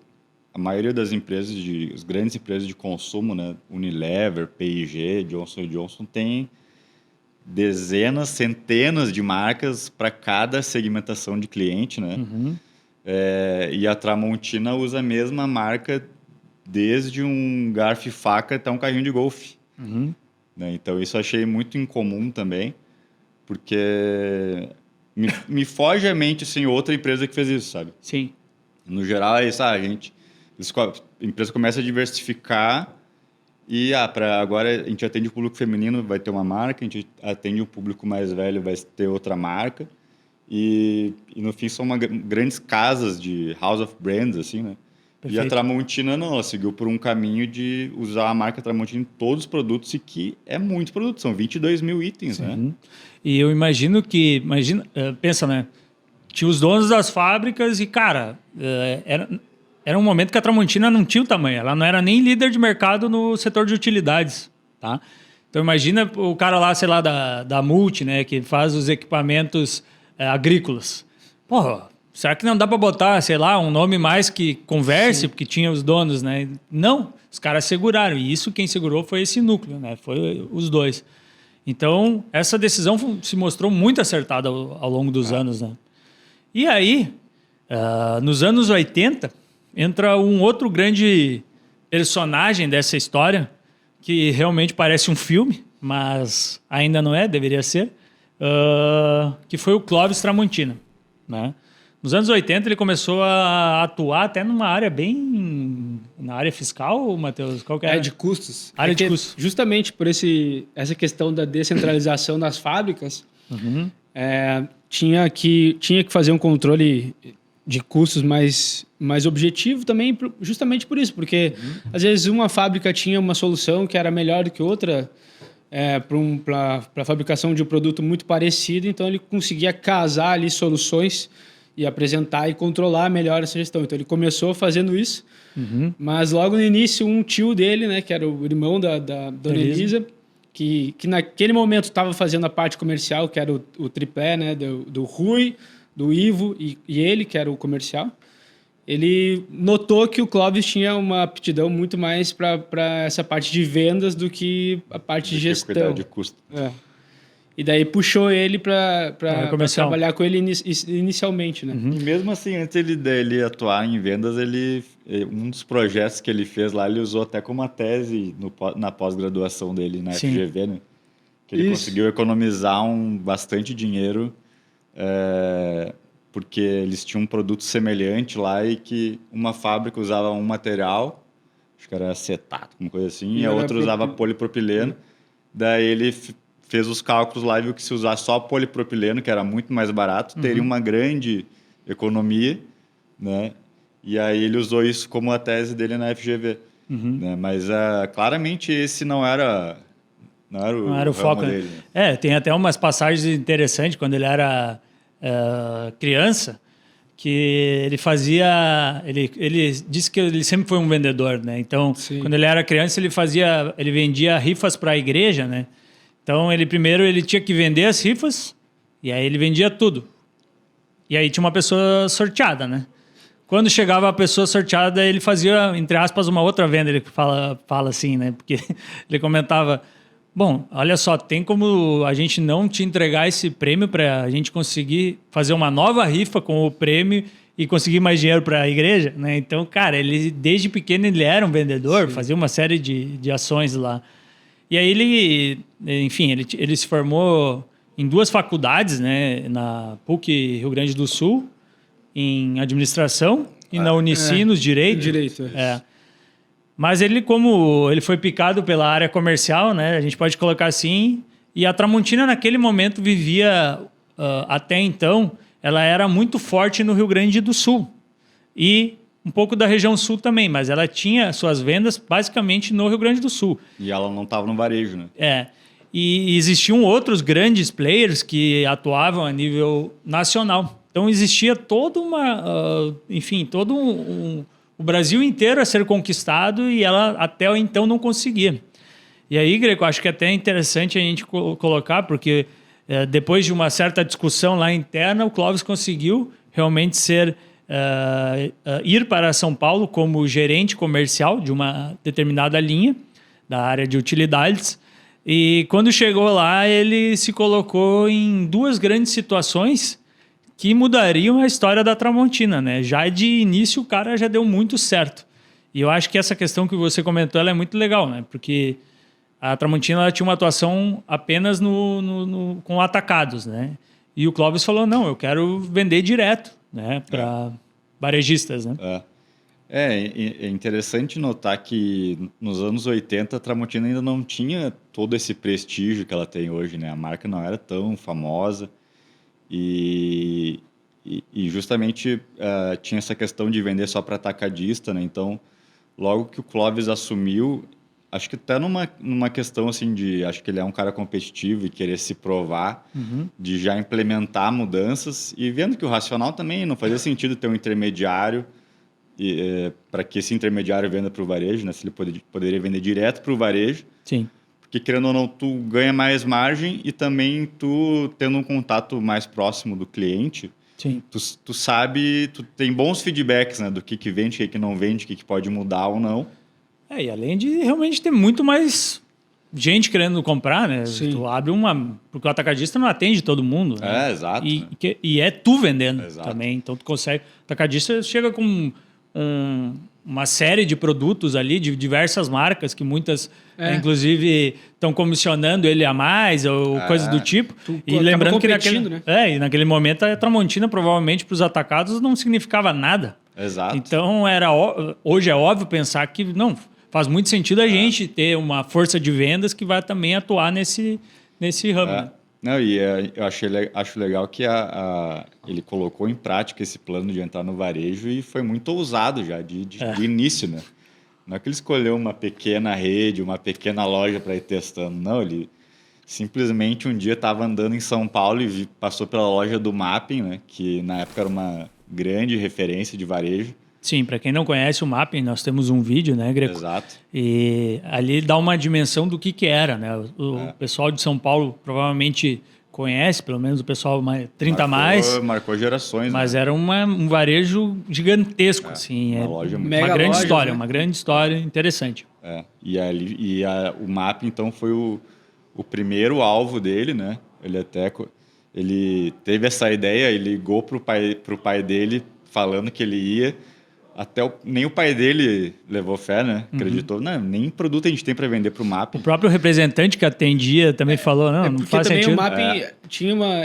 a maioria das empresas, as grandes empresas de consumo, né? Unilever, P&G, Johnson & Johnson, tem dezenas, centenas de marcas para cada segmentação de cliente, né? E a Tramontina usa a mesma marca desde um garfo e faca até um carrinho de golfe. Né? Então, isso eu achei muito incomum também, porque me foge à mente assim, outra empresa que fez isso, sabe? Sim. No geral, é isso, a empresa começa a diversificar e para agora a gente atende o público feminino, vai ter uma marca, a gente atende o público mais velho, vai ter outra marca. E no fim são grandes casas de house of brands, assim, né? Perfeito. E a Tramontina não, ela seguiu por um caminho de usar a marca Tramontina em todos os produtos, e que é muito produto, são 22 mil itens, né? E eu imagino que, pensa, né? Tinha os donos das fábricas e, cara, era um momento que a Tramontina não tinha o tamanho, ela não era nem líder de mercado no setor de utilidades, tá? Então imagina o cara lá, sei lá, da Multi, né? Que faz os equipamentos agrícolas. Porra, será que não dá para botar, sei lá, um nome mais que converse? Sim. Porque tinha os donos, né? Não, os caras seguraram. E isso quem segurou foi esse núcleo, né? Foi os dois. Então, essa decisão se mostrou muito acertada ao longo dos anos, né? E aí, nos anos 80, entra um outro grande personagem dessa história, que realmente parece um filme, mas ainda não é, deveria ser, que foi o Clóvis Tramontina, né? Nos anos 80 ele começou a atuar até numa área bem... Na área fiscal, Matheus? Qual que era? Área de custos. Área de custos. Justamente por essa questão da descentralização das fábricas, tinha que fazer um controle de custos mais objetivo também, justamente por isso. Porque, às vezes, uma fábrica tinha uma solução que era melhor do que outra para a fabricação de um produto muito parecido, então ele conseguia casar ali soluções e apresentar e controlar melhor essa gestão. Então ele começou fazendo isso, mas logo no início um tio dele, né, que era o irmão da Dona Elisa, que naquele momento estava fazendo a parte comercial, que era o tripé, né, do Rui, do Ivo e ele, que era o comercial. Ele notou que o Clóvis tinha uma aptidão muito mais para essa parte de vendas do que a parte de gestão. Cuidar de custo. E daí puxou ele para trabalhar com ele inicialmente, né? E mesmo assim, antes dele atuar em vendas, um dos projetos que ele fez lá, ele usou até como uma tese na pós-graduação dele na FGV, né? Que ele conseguiu economizar bastante dinheiro, porque eles tinham um produto semelhante lá e que uma fábrica usava um material, acho que era acetato, uma coisa assim, e a outra usava polipropileno. Daí ele fez os cálculos lá e viu que se usar só polipropileno, que era muito mais barato, teria uma grande economia, né? E aí ele usou isso como a tese dele na FGV. Né? Mas claramente esse não era o foco dele. Né? Tem até umas passagens interessantes quando ele era criança, que ele fazia... Ele disse que ele sempre foi um vendedor, né? Então, quando ele era criança, ele vendia rifas para a igreja, né? Então, primeiro ele tinha que vender as rifas, e aí ele vendia tudo. E aí tinha uma pessoa sorteada, né? Quando chegava a pessoa sorteada, ele fazia, entre aspas, uma outra venda. Ele fala assim, né? Porque ele comentava, bom, olha só, tem como a gente não te entregar esse prêmio para a gente conseguir fazer uma nova rifa com o prêmio e conseguir mais dinheiro para a igreja, né? Então, cara, ele desde pequeno ele era um vendedor, fazia uma série de ações lá. E aí ele se formou em 2 faculdades, né? Na PUC Rio Grande do Sul, em administração, e na Unicinos, direito. Mas como ele foi picado pela área comercial, né? A gente pode colocar assim, e a Tramontina naquele momento vivia, até então, ela era muito forte no Rio Grande do Sul. E um pouco da região sul também, mas ela tinha suas vendas basicamente no Rio Grande do Sul. E ela não estava no varejo, né? E existiam outros grandes players que atuavam a nível nacional. Então existia toda o Brasil inteiro a ser conquistado e ela até então não conseguia. E aí, Greco, acho que é até interessante a gente colocar, porque depois de uma certa discussão lá interna, o Clóvis conseguiu realmente ir para São Paulo como gerente comercial de uma determinada linha da área de utilidades. E quando chegou lá, ele se colocou em 2 grandes situações que mudariam a história da Tramontina, né? Já de início o cara já deu muito certo. E eu acho que essa questão que você comentou ela é muito legal, né? Porque a Tramontina ela tinha uma atuação apenas com atacados, né? E o Clóvis falou, não, eu quero vender direto, né? Para varejistas, né? É interessante notar que nos anos 80 a Tramontina ainda não tinha todo esse prestígio que ela tem hoje, né? A marca não era tão famosa e justamente tinha essa questão de vender só para atacadista, né? Então, logo que o Clóvis assumiu, acho que até numa questão assim acho que ele é um cara competitivo e querer se provar, de já implementar mudanças e vendo que o racional também não fazia sentido ter um intermediário para que esse intermediário venda para o varejo, né? Se ele poderia vender direto para o varejo. Sim. Porque, querendo ou não, tu ganha mais margem e também tu, tendo um contato mais próximo do cliente, sim. Tu sabe, tu tem bons feedbacks, né? Do que vende, o que não vende, o que pode mudar ou não. E além de realmente ter muito mais gente querendo comprar, né? Sim. Tu abre porque o atacadista não atende todo mundo, né? Exato. E é tu vendendo. Exato. Também. Então tu consegue... O atacadista chega com uma série de produtos ali, de diversas marcas, que muitas, inclusive, estão comissionando ele a mais, ou coisas do tipo. E lembrando que naquele momento a Tramontina, provavelmente, para os atacados, não significava nada. Exato. Então, hoje é óbvio pensar que não faz muito sentido a gente ter uma força de vendas que vai também atuar nesse ramo. Né? Não, e eu acho legal que ele colocou em prática esse plano de entrar no varejo e foi muito ousado já de início, né? Não é que ele escolheu uma pequena rede, uma pequena loja para ir testando, não. Ele simplesmente um dia estava andando em São Paulo e passou pela loja do Mapping, né? Que na época era uma grande referência de varejo. Sim, para quem não conhece o Mapping, nós temos um vídeo, né, Greco? Exato. E ali dá uma dimensão do que era, né? O pessoal de São Paulo provavelmente conhece, pelo menos o pessoal 30 mais. Marcou gerações. Mas era um varejo gigantesco, assim. Uma loja muito... Uma grande loja, história, né? uma grande história interessante. O Mapping, então, foi o primeiro alvo dele, né? Ele teve essa ideia, ele ligou pro pai dele falando que ele ia. Nem o pai dele levou fé, né? Acreditou. Não, nem produto a gente tem para vender para o Mapping. O próprio representante que atendia também falou, não faz também sentido. O Mapping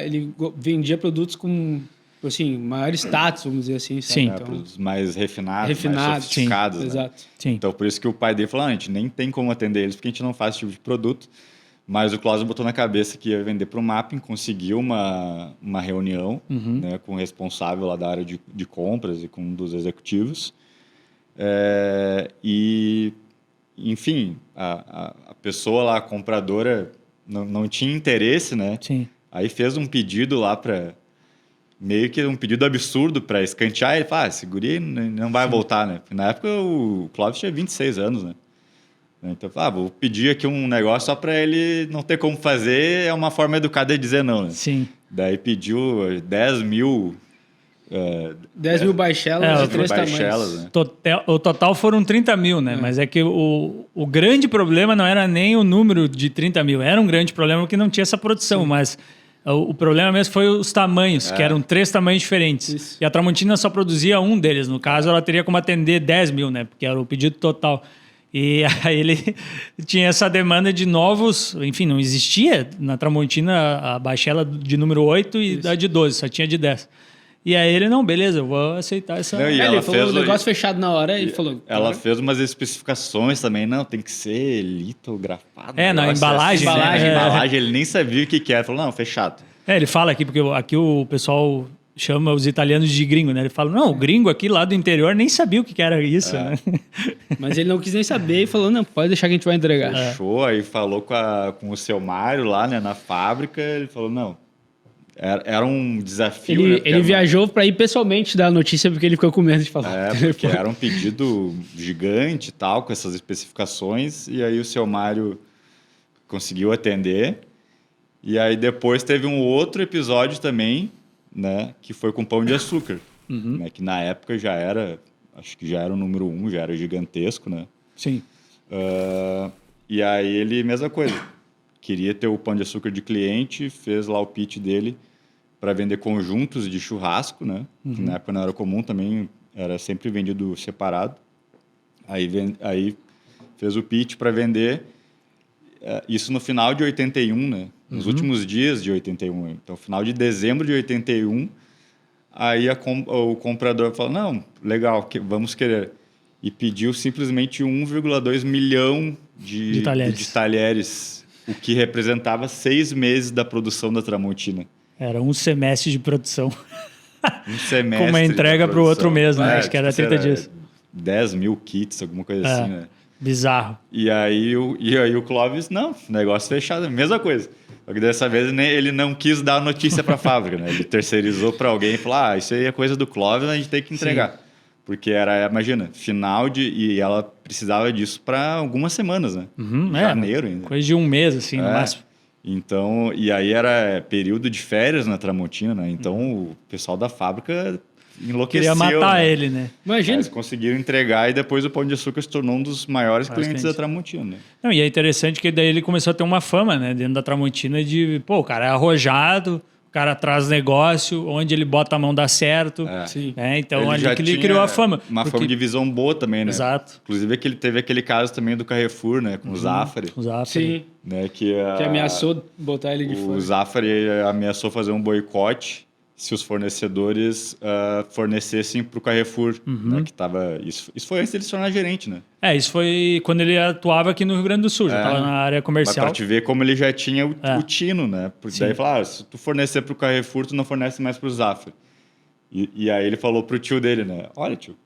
ele vendia produtos com, assim, maior status, vamos dizer assim. Sabe? Sim. Então, produtos mais refinados, mais sofisticados. Sim, né? exato. Sim. Então, por isso que o pai dele falou, a gente nem tem como atender eles, porque a gente não faz esse tipo de produto. Mas o Cláudio botou na cabeça que ia vender para o Mapping, conseguiu uma reunião né, com o responsável lá da área de compras e com um dos executivos. Enfim, a pessoa lá, a compradora, não tinha interesse, né? Sim. Aí fez um pedido lá para... Meio que um pedido absurdo para escantear. Ele falou, esse guri não vai voltar, né? Na época o Cláudio tinha 26 anos, né? Então, vou pedir aqui um negócio só para ele não ter como fazer, é uma forma educada de dizer não, né? Sim. Daí pediu 10 mil... 10 mil baixelas de 3 baixelas, tamanhos. né? O total foram 30 mil, né? Mas é que o grande problema não era nem o número de 30 mil, era um grande problema porque não tinha essa produção, mas o problema mesmo foi os tamanhos, que eram 3 tamanhos diferentes. Isso. E a Tramontina só produzia um deles, no caso ela teria como atender 10 mil, né? Porque era o pedido total. E aí ele tinha essa demanda de novos... Enfim, não existia na Tramontina a baixela de número 8 e da de 12, só tinha de 10. E aí ele, não, beleza, eu vou aceitar essa... Ele falou o negócio fechado na hora e falou... Ela fez umas especificações também, não, tem que ser litografado. Na embalagem. Embalagem, ele nem sabia o que era. Falou, não, fechado. Ele fala aqui, porque aqui o pessoal chama os italianos de gringo, né? Ele fala, não, o gringo aqui lá do interior nem sabia o que era isso, né? Mas ele não quis nem saber e falou, não, pode deixar que a gente vai entregar. Fechou, aí falou com o seu Mário lá, né, na fábrica, ele falou, não, era um desafio. Ele viajou para ir pessoalmente dar a notícia porque ele ficou com medo de falar. Porque era um pedido gigante e tal, com essas especificações, e aí o seu Mário conseguiu atender. E aí depois teve um outro episódio também, né, que foi com Pão de Açúcar, né, que na época acho que já era o número 1, já era gigantesco, né? Sim. E aí ele, mesma coisa, queria ter o Pão de Açúcar de cliente, fez lá o pitch dele para vender conjuntos de churrasco, né? Que na época não era comum também, era sempre vendido separado. Aí fez o pitch para vender, isso no final de 81, né? Nos últimos dias de 81. Então, final de dezembro de 81, aí o comprador falou, não, legal, vamos querer. E pediu simplesmente 1,2 milhão de talheres, o que representava 6 meses da produção da Tramontina. Era um semestre de produção. Um semestre. Com uma entrega para o outro mês, né? Acho que era 30 dias. 10 mil kits, alguma coisa assim, né? Bizarro. E aí o Clóvis, não, negócio fechado, mesma coisa. Só que dessa vez ele não quis dar a notícia para a fábrica, né? Ele terceirizou para alguém e falou, isso aí é coisa do Clóvis, a gente tem que entregar. Sim. Porque imagina, final e ela precisava disso para algumas semanas, né? Janeiro ainda. Coisa de um mês, assim, no máximo. Então, e aí era período de férias na Tramontina, né? Então o pessoal da fábrica enlouqueceu. Queria matar ele, né? Imagina. Eles conseguiram entregar e depois o Pão de Açúcar se tornou um dos maiores clientes da Tramontina, né? Não, e é interessante que daí ele começou a ter uma fama, né? Dentro da Tramontina de, o cara é arrojado, o cara traz negócio, onde ele bota a mão dá certo. Então, ali que ele criou a fama. Fama de visão boa também, né? Exato. Inclusive, que ele teve aquele caso também do Carrefour, né? Com o Zafari. Sim. Né? Que ameaçou botar ele de fora. O Zafari ameaçou fazer um boicote se os fornecedores fornecessem para o Carrefour, né, que tava... Isso foi antes dele se tornar gerente, né? Isso foi quando ele atuava aqui no Rio Grande do Sul, já estava na área comercial. Para te ver como ele já tinha o tino, né? Porque daí falava, se tu fornecer para o Carrefour, tu não fornece mais para o Zafra. E aí ele falou pro tio dele, né? Olha, tio,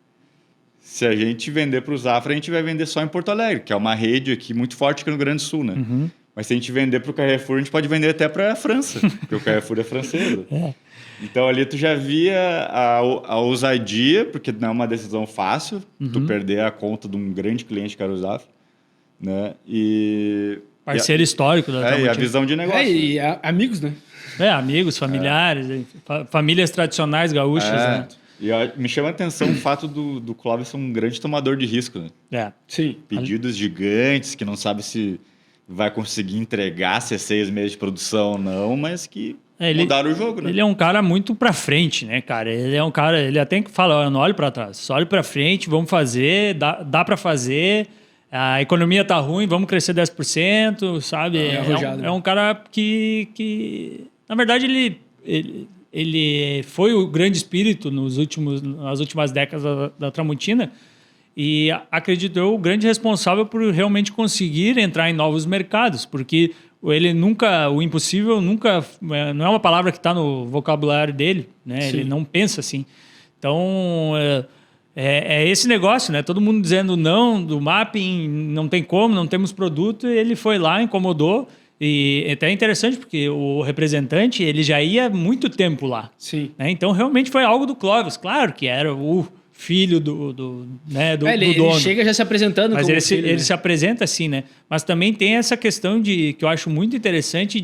se a gente vender para o Zafra, a gente vai vender só em Porto Alegre, que é uma rede aqui muito forte aqui no Rio Grande do Sul, né? Mas se a gente vender para o Carrefour, a gente pode vender até para a França, porque o Carrefour é francês. Então ali tu já via a ousadia, porque não é uma decisão fácil, tu perder a conta de um grande cliente que era o Zafra, né? Parceiro histórico da Tramontina. E a visão de negócio. E amigos, né? Amigos, familiares, famílias tradicionais gaúchas, né? E me chama a atenção o fato do Clóvis ser um grande tomador de risco, né? Sim. Pedidos gigantes, que não sabe se vai conseguir entregar se é 6 meses de produção ou não, mas que mudaram o jogo, né? Ele é um cara muito pra frente, né, cara? Ele é um cara, ele até fala, não olhe pra trás, só olhe pra frente, vamos fazer, dá pra fazer, a economia tá ruim, vamos crescer 10%, sabe? É um cara que na verdade, ele foi o grande espírito nas últimas décadas da Tramontina e acredito eu o grande responsável por realmente conseguir entrar em novos mercados, porque o impossível nunca não é uma palavra que está no vocabulário dele, né? Ele não pensa assim. Então é esse negócio, né? Todo mundo dizendo não do mapping, não tem como, não temos produto, e ele foi lá, incomodou. E até é interessante porque o representante ele já ia há muito tempo lá. Sim. Né? Então realmente foi algo do Clóvis, claro que era o filho do dono. Ele chega já se apresentando como filho, ele se apresenta assim, né? Mas também tem essa questão que eu acho muito interessante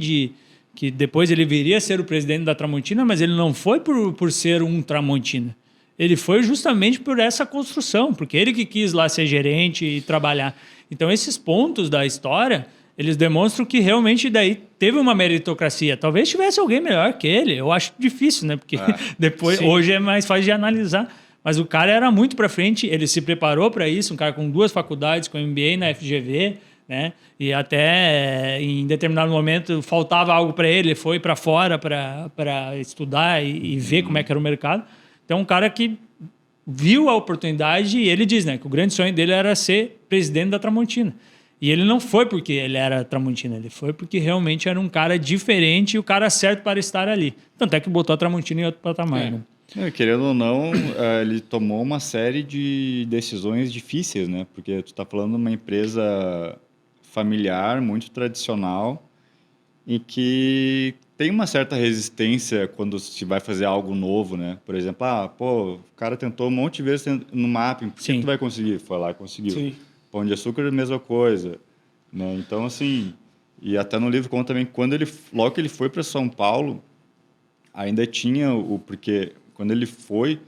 que depois ele viria a ser o presidente da Tramontina, mas ele não foi por ser um Tramontina. Ele foi justamente por essa construção, porque ele que quis lá ser gerente e trabalhar. Então esses pontos da história, eles demonstram que realmente daí teve uma meritocracia. Talvez tivesse alguém melhor que ele. Eu acho difícil, né? Porque depois, hoje é mais fácil de analisar. Mas o cara era muito para frente, ele se preparou para isso, um cara com 2 faculdades, com MBA na FGV, né? E até em determinado momento faltava algo para ele foi para fora para estudar e ver como é que era o mercado. Então, um cara que viu a oportunidade e ele diz, né, que o grande sonho dele era ser presidente da Tramontina. E ele não foi porque ele era Tramontina, ele foi porque realmente era um cara diferente e o cara certo para estar ali. Tanto é que botou a Tramontina em outro patamar, né? Querendo ou não, ele tomou uma série de decisões difíceis, né? Porque tu está falando de uma empresa familiar, muito tradicional, e que tem uma certa resistência quando se vai fazer algo novo, né? Por exemplo, o cara tentou um monte de vezes no mapping, por que tu vai conseguir? Foi lá e conseguiu. Sim. Pão de Açúcar é a mesma coisa, né? Então, assim, e até no livro conta também, logo que ele foi para São Paulo, ainda tinha porque quando ele foi,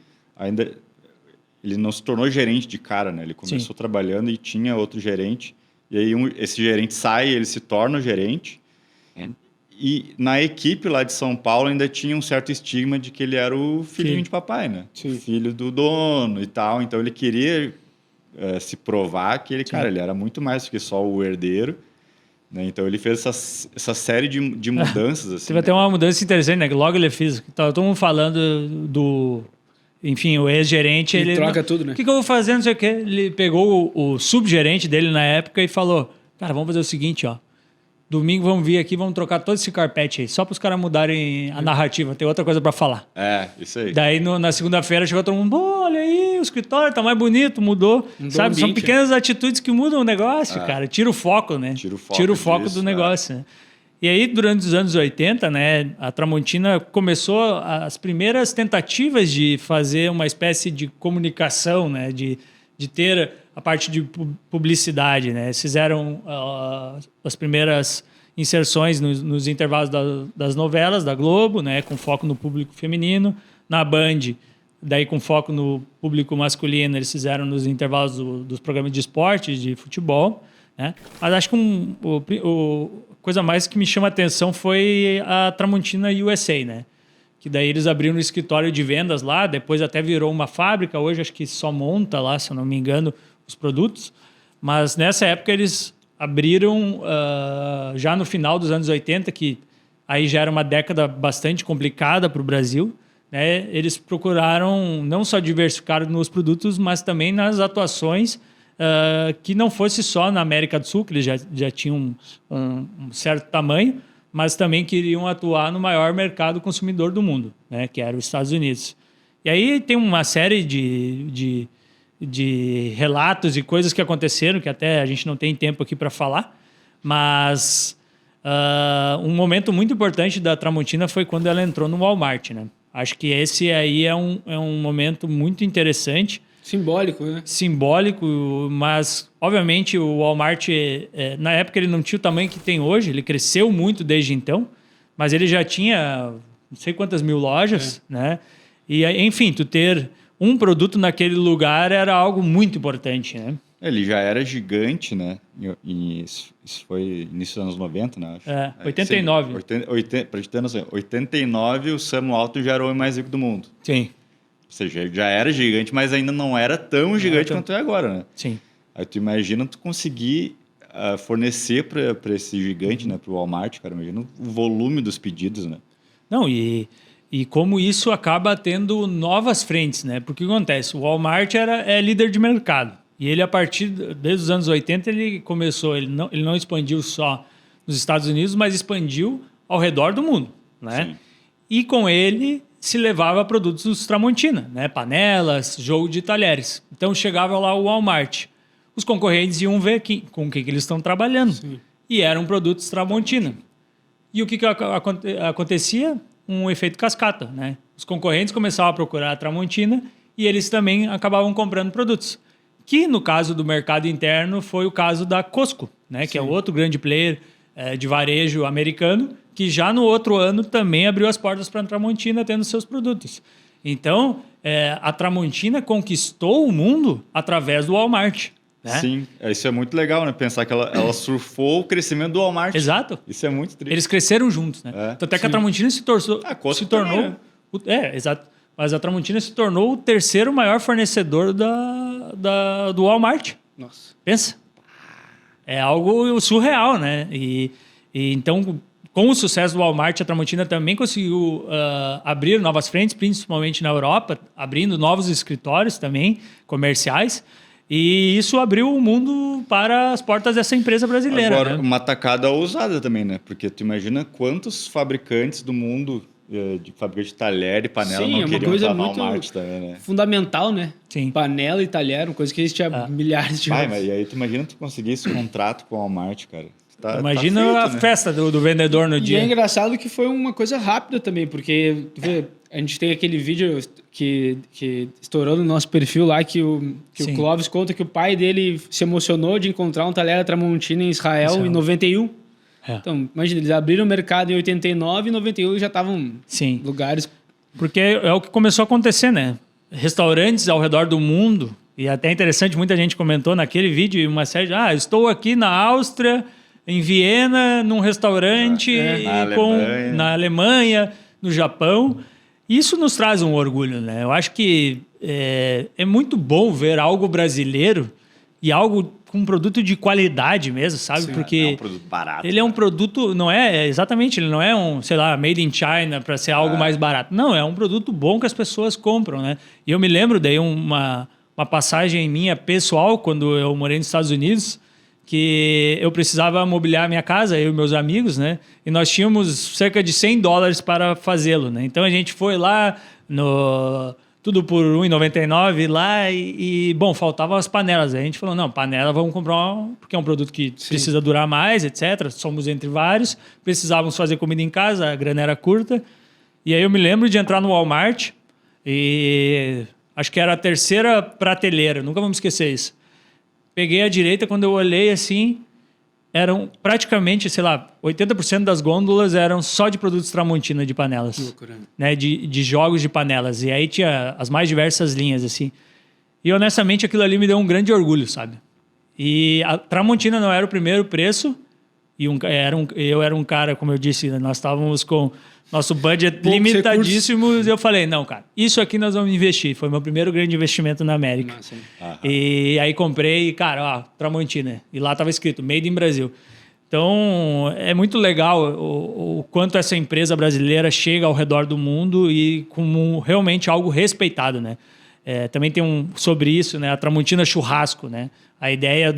ele não se tornou gerente de cara, né? Ele começou trabalhando e tinha outro gerente, e aí esse gerente sai, ele se torna o gerente, e na equipe lá de São Paulo ainda tinha um certo estigma de que ele era o filhinho de papai, né? Sim. Filho do dono e tal, então ele queria se provar que ele era muito mais do que só o herdeiro, né? Então ele fez essa série de mudanças. Assim, teve até uma mudança interessante, né? Que logo ele fez. Estava todo mundo falando do. Enfim, o ex-gerente. Ele troca tudo, né? O que eu vou fazer? Não sei o quê. Ele pegou o subgerente dele na época e falou: cara, vamos fazer o seguinte, ó. Domingo vamos vir aqui, vamos trocar todo esse carpete aí, só para os caras mudarem a narrativa, tem outra coisa para falar. Isso aí. Daí na segunda-feira chegou todo mundo, olha aí, o escritório tá mais bonito, mudou. Sabe, são pequenas atitudes que mudam o negócio, cara. Tira o foco, né? Tira o foco do negócio, né? E aí, durante os anos 80, né, a Tramontina começou as primeiras tentativas de fazer uma espécie de comunicação, né, de ter a parte de publicidade, né? Eles fizeram as primeiras inserções nos intervalos das novelas da Globo, né? Com foco no público feminino. Na Band, daí com foco no público masculino, eles fizeram nos intervalos dos programas de esporte, de futebol. né? Mas acho que coisa mais que me chama a atenção foi a Tramontina USA, né? Que daí eles abriram um escritório de vendas lá, depois até virou uma fábrica, hoje acho que só monta lá, se eu não me engano, os produtos. Mas nessa época eles abriram já no final dos anos 80, que aí já era uma década bastante complicada para o Brasil, né? Eles procuraram não só diversificar nos produtos, mas também nas atuações, que não fosse só na América do Sul, que eles já tinham um certo tamanho, mas também queriam atuar no maior mercado consumidor do mundo, né? Que era os Estados Unidos. E aí tem uma série de relatos e coisas que aconteceram, que até a gente não tem tempo aqui para falar, mas um momento muito importante da Tramontina foi quando ela entrou no Walmart, né? Acho que esse aí é um momento muito interessante. Simbólico, né? Simbólico, mas obviamente o Walmart, na época ele não tinha o tamanho que tem hoje, ele cresceu muito desde então, mas ele já tinha não sei quantas mil lojas, né? E enfim, tu ter um produto naquele lugar era algo muito importante, né? Ele já era gigante, né? Isso foi início dos anos 90, né? Acho. 89. Para te ter noção, 89 o Sam Walton já era o homem mais rico do mundo. Sim. Ou seja, já era gigante, mas ainda não era tão gigante quanto é agora, né? Sim. Aí tu imagina tu conseguir fornecer para esse gigante, né? Para o Walmart, cara. Imagina o volume dos pedidos, né? Não, e como isso acaba tendo novas frentes, né? Porque o que acontece? O Walmart é líder de mercado. E ele, desde os anos 80, ele começou, ele não expandiu só nos Estados Unidos, mas expandiu ao redor do mundo, né? Sim. E com ele se levava produtos dos Tramontina, né? Panelas, jogo de talheres. Então chegava lá o Walmart. Os concorrentes iam ver com o que eles estão trabalhando. Sim. E eram produtos Tramontina. E o que acontecia? Um efeito cascata, né? Os concorrentes começavam a procurar a Tramontina e eles também acabavam comprando produtos. Que no caso do mercado interno foi o caso da Costco, né? Que é outro grande player de varejo americano, que já no outro ano também abriu as portas para a Tramontina tendo seus produtos. Então, a Tramontina conquistou o mundo através do Walmart. Né? Sim, isso é muito legal, né? Pensar que ela surfou o crescimento do Walmart. Exato. Isso é muito triste. Eles cresceram juntos, né? Tanto é que a Tramontina se tornou... Também, né? Exato. Mas a Tramontina se tornou o terceiro maior fornecedor do Walmart. Nossa. Pensa. É algo surreal, né? E então, com o sucesso do Walmart, a Tramontina também conseguiu abrir novas frentes, principalmente na Europa, abrindo novos escritórios também, comerciais. E isso abriu o mundo para as portas dessa empresa brasileira. Agora, né? Uma tacada ousada também, né? Porque tu imagina quantos fabricantes do mundo de fabricante de talher e panela não queriam estar no Walmart também, né? Fundamental, né? Sim. Panela e talher, uma coisa que existia milhares de anos. Mas e aí tu imagina tu conseguir esse contrato com o Walmart, cara. Imagina feito, a festa do vendedor no dia. E é engraçado que foi uma coisa rápida também, porque a gente tem aquele vídeo que estourou no nosso perfil lá, que o Clóvis conta que o pai dele se emocionou de encontrar um talher Tramontina em Israel em 91. Então, imagina, eles abriram o mercado em 89 e em 91 já estavam em lugares... Porque é o que começou a acontecer, né? Restaurantes ao redor do mundo, e até interessante, muita gente comentou naquele vídeo, uma série de, estou aqui na Áustria, em Viena, num restaurante, na Alemanha, no Japão. Isso nos traz um orgulho, né? Eu acho que é muito bom ver algo brasileiro e algo com um produto de qualidade mesmo, sabe? Sim, porque é um produto barato. Ele é um produto, exatamente, ele não é um, sei lá, made in China para ser algo mais barato. Não, é um produto bom que as pessoas compram, né? E eu me lembro daí uma passagem minha pessoal, quando eu morei nos Estados Unidos, que eu precisava mobiliar a minha casa, eu e meus amigos, né? E nós tínhamos cerca de $100 para fazê-lo, né? Então a gente foi lá tudo por R$1,99 lá e, bom, faltavam as panelas. Aí a gente falou, não, panela vamos comprar porque é um produto que precisa durar mais, etc. Somos entre vários, precisávamos fazer comida em casa, a grana era curta. E aí eu me lembro de entrar no Walmart e acho que era a terceira prateleira, nunca vamos esquecer isso. Peguei a direita, quando eu olhei assim, eram praticamente, sei lá, 80% das gôndolas eram só de produtos Tramontina de panelas. Que loucura. Né? De jogos de panelas. E aí tinha as mais diversas linhas, assim. E honestamente aquilo ali me deu um grande orgulho, sabe? E a Tramontina não era o primeiro preço, e eu era um cara, como eu disse, nós estávamos com nosso budget limitadíssimo, e eu falei, não, cara, isso aqui nós vamos investir. Foi meu primeiro grande investimento na América. E aí comprei, cara, ó, Tramontina. E lá estava escrito, Made in Brasil. Então, é muito legal o quanto essa empresa brasileira chega ao redor do mundo e como realmente algo respeitado, né? Também tem sobre isso, né? A Tramontina Churrasco, né? A ideia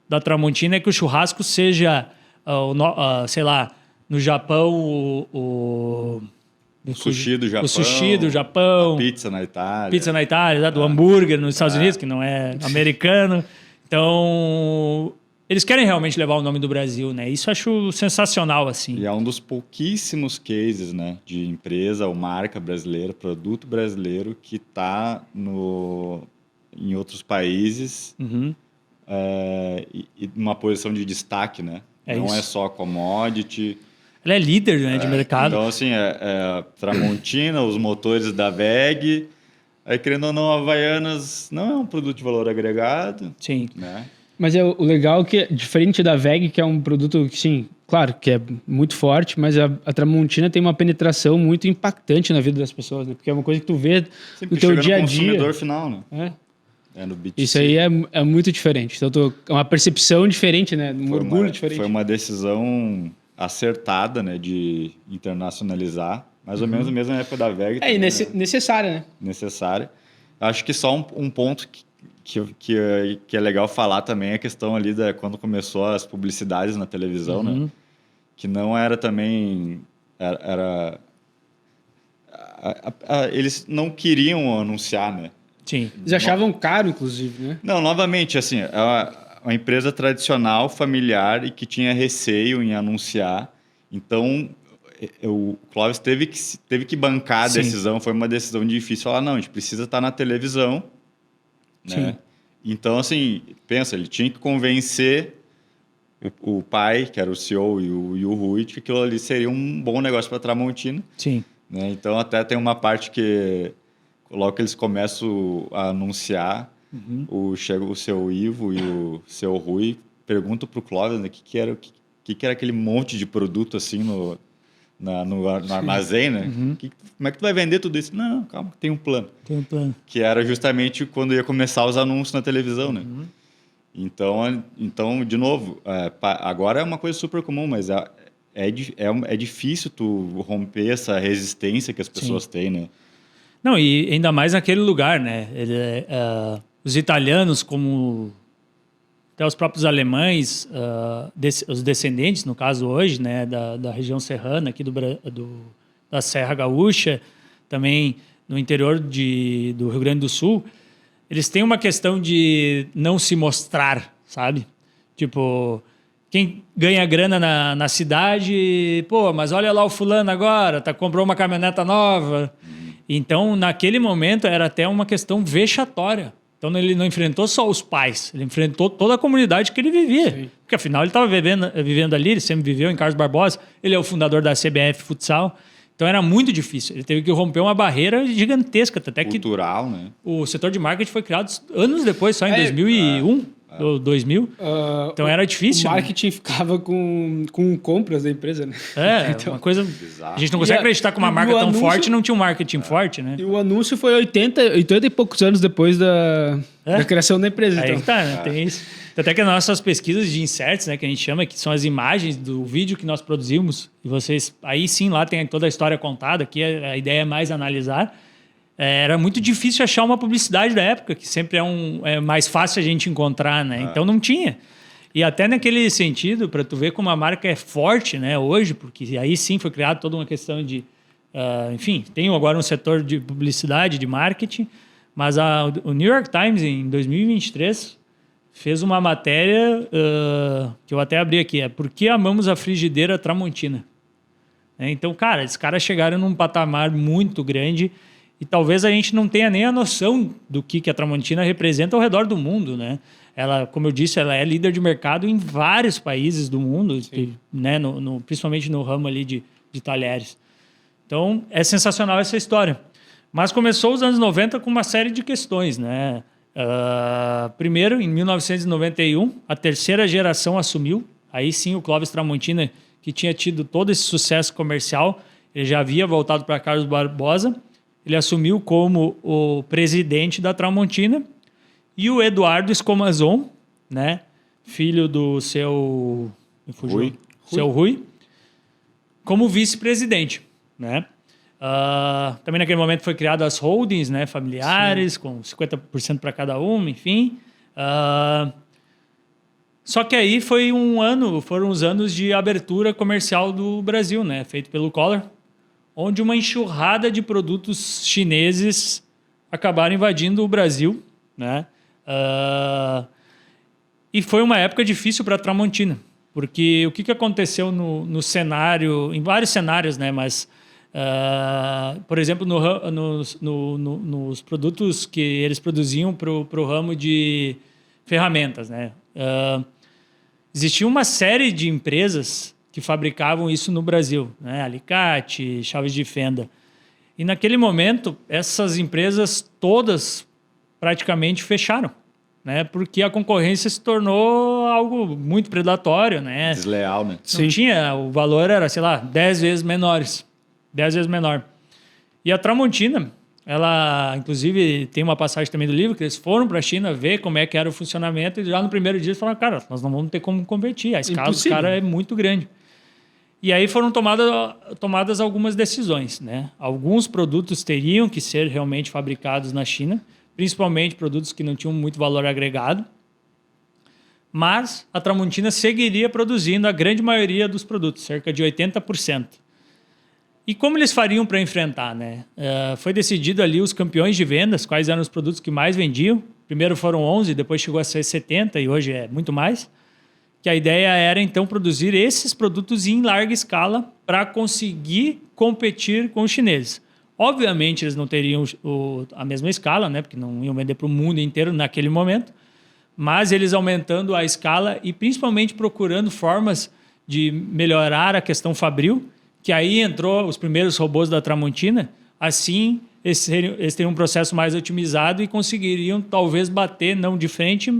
da Tramontina é que o churrasco seja, sei lá, no Japão, o sushi do Japão. O sushi do Japão. A pizza na Itália. Pizza na Itália, do hambúrguer nos Estados Unidos, que não é americano. Então, eles querem realmente levar o nome do Brasil, né? Isso eu acho sensacional, assim. E é um dos pouquíssimos cases, né? De empresa ou marca brasileira, produto brasileiro, que está em outros países e numa posição de destaque, né? Não é só commodity. Ela é líder, né, de mercado. Então, assim, Tramontina, os motores da WEG. Aí, querendo ou não, a Havaianas não é um produto de valor agregado. Sim. Né? Mas o legal é que, diferente da WEG, que é um produto que, sim, claro, que é muito forte, mas a Tramontina tem uma penetração muito impactante na vida das pessoas, né? Porque é uma coisa que tu vê no teu dia a dia. No consumidor final, né? No B2C. Isso aí é muito diferente. Então, é uma percepção diferente, né? Orgulho diferente. Foi uma decisão acertada, né? De internacionalizar. Mais ou menos na mesma época da WEG. E necessária, né? Necessária. Acho que só um ponto que é legal falar também é a questão ali quando começou as publicidades na televisão, né? Que não era também... eles não queriam anunciar, né? Sim. Eles achavam caro, inclusive, né? Não, novamente, assim, é uma empresa tradicional, familiar e que tinha receio em anunciar. Então, o Clóvis teve que bancar a decisão. Foi uma decisão difícil. Falar, não, a gente precisa estar na televisão. Né? Então, assim, pensa, ele tinha que convencer o pai, que era o CEO, e o Rui, de que aquilo ali seria um bom negócio para a Tramontina. Sim. Né? Então, até tem uma parte que, logo que eles começam a anunciar, chega o seu Ivo e o seu Rui perguntam para o Clóvis, né, o que era aquele monte de produto assim no armazém, né? Como é que tu vai vender tudo isso? Não, calma, tem um plano. Tem um plano. Que era justamente quando ia começar os anúncios na televisão, né? Então, de novo, agora é uma coisa super comum, mas é difícil tu romper essa resistência que as pessoas têm, né? Não, e ainda mais naquele lugar, né? Os italianos, como até os próprios alemães, os descendentes, no caso hoje, né, da região serrana aqui da Serra Gaúcha, também no interior do Rio Grande do Sul, eles têm uma questão de não se mostrar, sabe? Tipo, quem ganha grana na cidade, pô, mas olha lá o fulano agora, comprou uma caminhoneta nova. Então, naquele momento, era até uma questão vexatória. Então, ele não enfrentou só os pais, ele enfrentou toda a comunidade que ele vivia. Sim. Porque, afinal, ele estava vivendo ali, ele sempre viveu em Carlos Barbosa, ele é o fundador da CBF Futsal. Então, era muito difícil. Ele teve que romper uma barreira gigantesca. Até cultural, né? O setor de marketing foi criado anos depois, só em 2001. Ou 2000. Então era difícil. O marketing ficava com compras da empresa, né? Então, uma coisa bizarra. A gente não consegue acreditar que uma marca tão forte não tinha um marketing forte, né? E o anúncio foi 80 e poucos anos depois da criação da empresa. Aí então. Tá, né? Tem isso. Até que as nossas pesquisas de inserts, né, que a gente chama, que são as imagens do vídeo que nós produzimos, e vocês, aí sim, lá tem toda a história contada, aqui a ideia é mais analisar. Era muito difícil achar uma publicidade da época, que sempre é mais fácil a gente encontrar, né? Então não tinha. E até naquele sentido, para tu ver como a marca é forte, né, hoje, porque aí sim foi criada toda uma questão de... enfim, tem agora um setor de publicidade, de marketing, mas o New York Times, em 2023, fez uma matéria que eu até abri aqui, Por que amamos a frigideira Tramontina? Então, cara, esses caras chegaram num patamar muito grande. E talvez a gente não tenha nem a noção do que a Tramontina representa ao redor do mundo, né? Ela, como eu disse, ela é líder de mercado em vários países do mundo, né? Principalmente no ramo ali de talheres. Então, é sensacional essa história. Mas começou os anos 90 com uma série de questões, né? Primeiro, em 1991, a terceira geração assumiu. Aí sim, o Clóvis Tramontina, que tinha tido todo esse sucesso comercial, ele já havia voltado para Carlos Barbosa. Ele assumiu como o presidente da Tramontina. E o Eduardo Escomazon, né, filho do seu Rui, como vice-presidente, né? Também naquele momento foi criado as holdings, né, familiares, sim, com 50% para cada uma, enfim. Só que aí foram os anos de abertura comercial do Brasil, né, feito pelo Collor, onde uma enxurrada de produtos chineses acabaram invadindo o Brasil, né? E foi uma época difícil para a Tramontina, porque o que aconteceu no cenário, em vários cenários, né, mas por exemplo, nos produtos que eles produziam para o ramo de ferramentas, né? Existia uma série de empresas que fabricavam isso no Brasil, né? Alicate, chaves de fenda. E naquele momento, essas empresas todas praticamente fecharam, né? Porque a concorrência se tornou algo muito predatório, né? Desleal, né? Não tinha, o valor era, sei lá, 10 vezes menor. E a Tramontina, ela, inclusive, tem uma passagem também do livro, que eles foram para a China ver como é que era o funcionamento, e já no primeiro dia eles falaram, cara, nós não vamos ter como competir, a escala dos caras é muito grande. E aí foram tomadas algumas decisões, né? Alguns produtos teriam que ser realmente fabricados na China, principalmente produtos que não tinham muito valor agregado, mas a Tramontina seguiria produzindo a grande maioria dos produtos, cerca de 80%. E como eles fariam para enfrentar, né? Foi decidido ali os campeões de vendas, quais eram os produtos que mais vendiam. Primeiro foram 11, depois chegou a ser 70 e hoje é muito mais. Que a ideia era, então, produzir esses produtos em larga escala para conseguir competir com os chineses. Obviamente, eles não teriam a mesma escala, né? Porque não iam vender para o mundo inteiro naquele momento, mas eles aumentando a escala e principalmente procurando formas de melhorar a questão fabril, que aí entrou os primeiros robôs da Tramontina. Assim, eles teriam um processo mais otimizado e conseguiriam talvez bater, não de frente,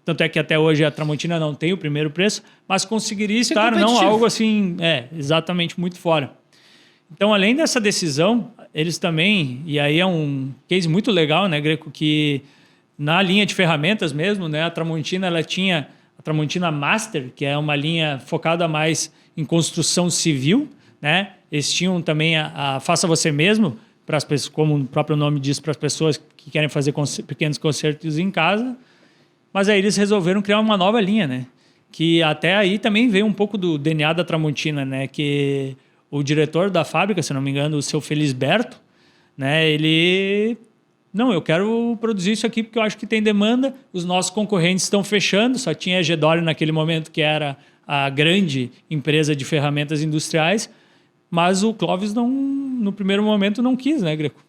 tanto é que até hoje a Tramontina não tem o primeiro preço, mas conseguiria estar não algo assim, exatamente muito fora. Então, além dessa decisão, eles também, e aí é um case muito legal, né, Greco, que na linha de ferramentas mesmo, né, a Tramontina, ela tinha a Tramontina Master, que é uma linha focada mais em construção civil, né? Eles tinham também a Faça Você Mesmo, para as pessoas, como o próprio nome diz, para as pessoas que querem fazer pequenos concertos em casa. Mas aí eles resolveram criar uma nova linha, né? Que até aí também veio um pouco do DNA da Tramontina, né? Que o diretor da fábrica, se não me engano, o seu Felisberto, né? Ele... Não, eu quero produzir isso aqui porque eu acho que tem demanda. Os nossos concorrentes estão fechando. Só tinha a Gedore naquele momento, que era a grande empresa de ferramentas industriais. Mas o Clóvis, no primeiro momento, não quis, né, Greco?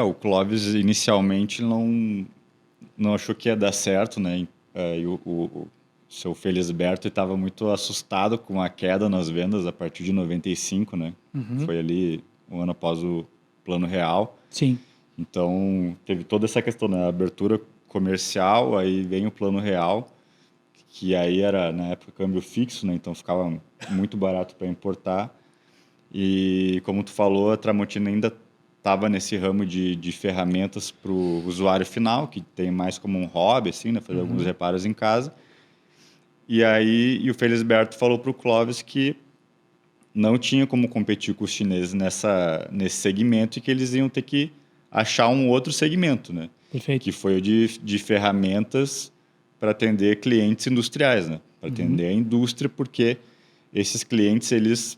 O Clóvis inicialmente não achou que ia dar certo, né? E o seu Felisberto estava muito assustado com a queda nas vendas a partir de 95, né? Uhum. Foi ali um ano após o Plano Real. Sim. Então, teve toda essa questão, né? A abertura comercial, aí vem o Plano Real, que aí era, na época, câmbio fixo, né? Então ficava muito barato para importar. E, como tu falou, a Tramontina ainda estava nesse ramo de ferramentas para o usuário final, que tem mais como um hobby, assim, né? Fazer alguns reparos em casa. E aí o Felisberto falou para o Clóvis que não tinha como competir com os chineses nesse segmento e que eles iam ter que achar um outro segmento, né? Perfeito. Que foi o de ferramentas para atender clientes industriais, né? Para atender a indústria, porque esses clientes, eles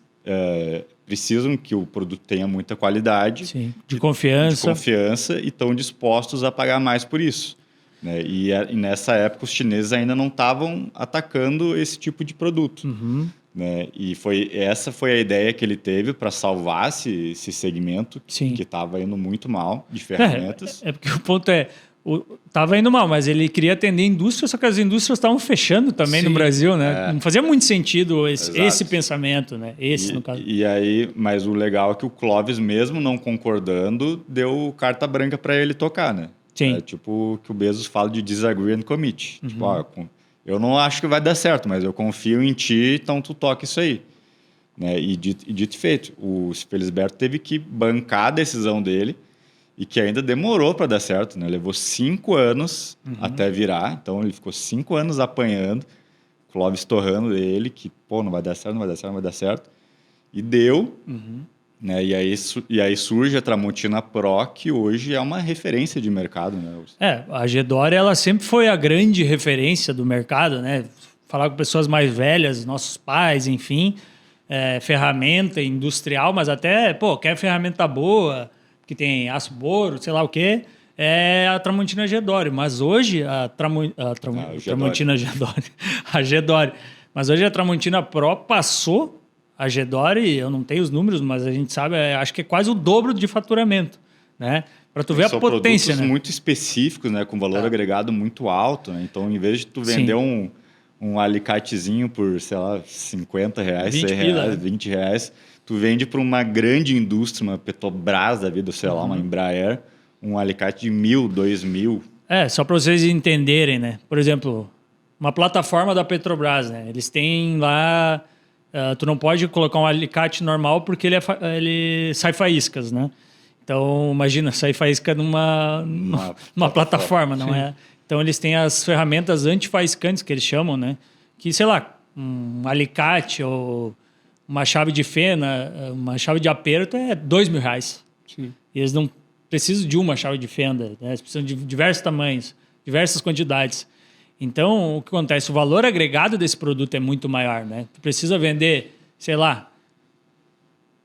precisam que o produto tenha muita qualidade. Sim. De confiança e estão dispostos a pagar mais por isso, né? E nessa época os chineses ainda não estavam atacando esse tipo de produto. Né? E essa foi a ideia que ele teve para salvar esse segmento que estava indo muito mal de ferramentas. Porque o ponto estava indo mal, mas ele queria atender a indústria, só que as indústrias estavam fechando também no Brasil, né? Não fazia muito sentido esse pensamento, né? No caso. E aí, mas o legal é que o Clóvis, mesmo não concordando, deu carta branca para ele tocar, né? Sim. É tipo que o Bezos fala de disagree and commit. Tipo, eu não acho que vai dar certo, mas eu confio em ti, então tu toca isso aí. Né? E dito e feito, o Felisberto teve que bancar a decisão dele e que ainda demorou para dar certo. Né? Levou 5 anos até virar, então ele ficou 5 anos apanhando, Clóvis torrando ele, que não vai dar certo, não vai dar certo, não vai dar certo. E deu, né? E aí surge a Tramontina Pro, que hoje é uma referência de mercado. Né? A Gedore, ela sempre foi a grande referência do mercado, né? Falar com pessoas mais velhas, nossos pais, enfim, ferramenta industrial, mas até, quer ferramenta boa, que tem aço boro, sei lá o quê, é a Tramontina Gedore. Mas hoje a Tramontina Gedore, a Gedore. Mas hoje a Tramontina Pro passou a Gedore, eu não tenho os números, mas a gente sabe, acho que é quase o dobro de faturamento, né? Para tu ver a potência, produtos né? muito específicos, né? Com valor agregado muito alto, né? Então, em vez de tu vender um alicatezinho por, sei lá, R$50, R$100, R$20, tu vende para uma grande indústria, uma Petrobras da vida, sei lá, uma Embraer, um alicate de 1.000, 2.000. Só para vocês entenderem, né? Por exemplo, uma plataforma da Petrobras, né? Eles têm lá... tu não pode colocar um alicate normal porque ele sai faíscas, né? Então, imagina, sai faísca numa plataforma, não é? Então, eles têm as ferramentas antifaiscantes, que eles chamam, né? Que, sei lá, um alicate ou uma chave de fenda, uma chave de aperto é R$2.000. Sim. E eles não precisam de uma chave de fenda, né? Eles precisam de diversos tamanhos, diversas quantidades. Então, o que acontece? O valor agregado desse produto é muito maior, né? Tu precisa vender, sei lá,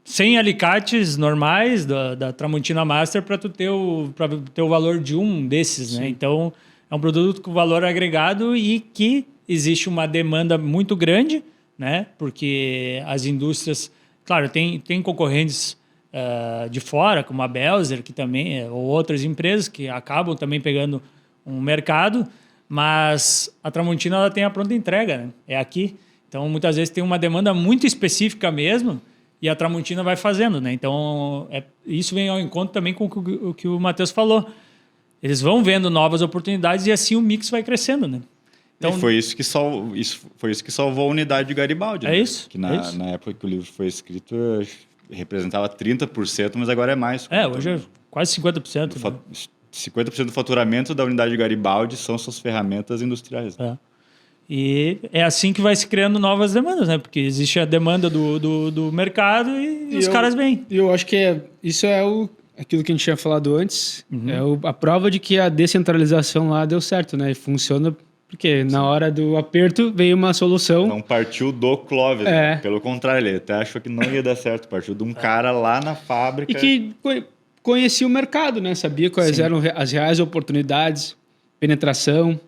100 alicates normais da Tramontina Master para tu ter o valor de um desses, né? Então, é um produto com valor agregado e que existe uma demanda muito grande, né? Porque as indústrias... Claro, tem concorrentes de fora, como a Belzer, que também... ou outras empresas que acabam também pegando um mercado... Mas a Tramontina ela tem a pronta entrega, né? É aqui. Então, muitas vezes tem uma demanda muito específica mesmo e a Tramontina vai fazendo, né? Então, isso vem ao encontro também com o que o Matheus falou. Eles vão vendo novas oportunidades e assim o mix vai crescendo, né? Então, foi isso que salvou a unidade de Garibaldi. Né? Isso. Que na época que o livro foi escrito, representava 30%, mas agora é mais. Hoje é quase 50%. Né? 50% do faturamento da unidade de Garibaldi são suas ferramentas industriais. E é assim que vai se criando novas demandas, né? Porque existe a demanda do mercado e os caras vêm. Eu acho que isso é aquilo que a gente tinha falado antes. É a prova de que a descentralização lá deu certo, né? E funciona porque na hora do aperto veio uma solução. Não partiu do Clóvis, né? Pelo contrário, ele até achou que não ia dar certo. Partiu de um cara lá na fábrica. E que conhecia o mercado, né? Sabia quais eram as reais oportunidades, penetração,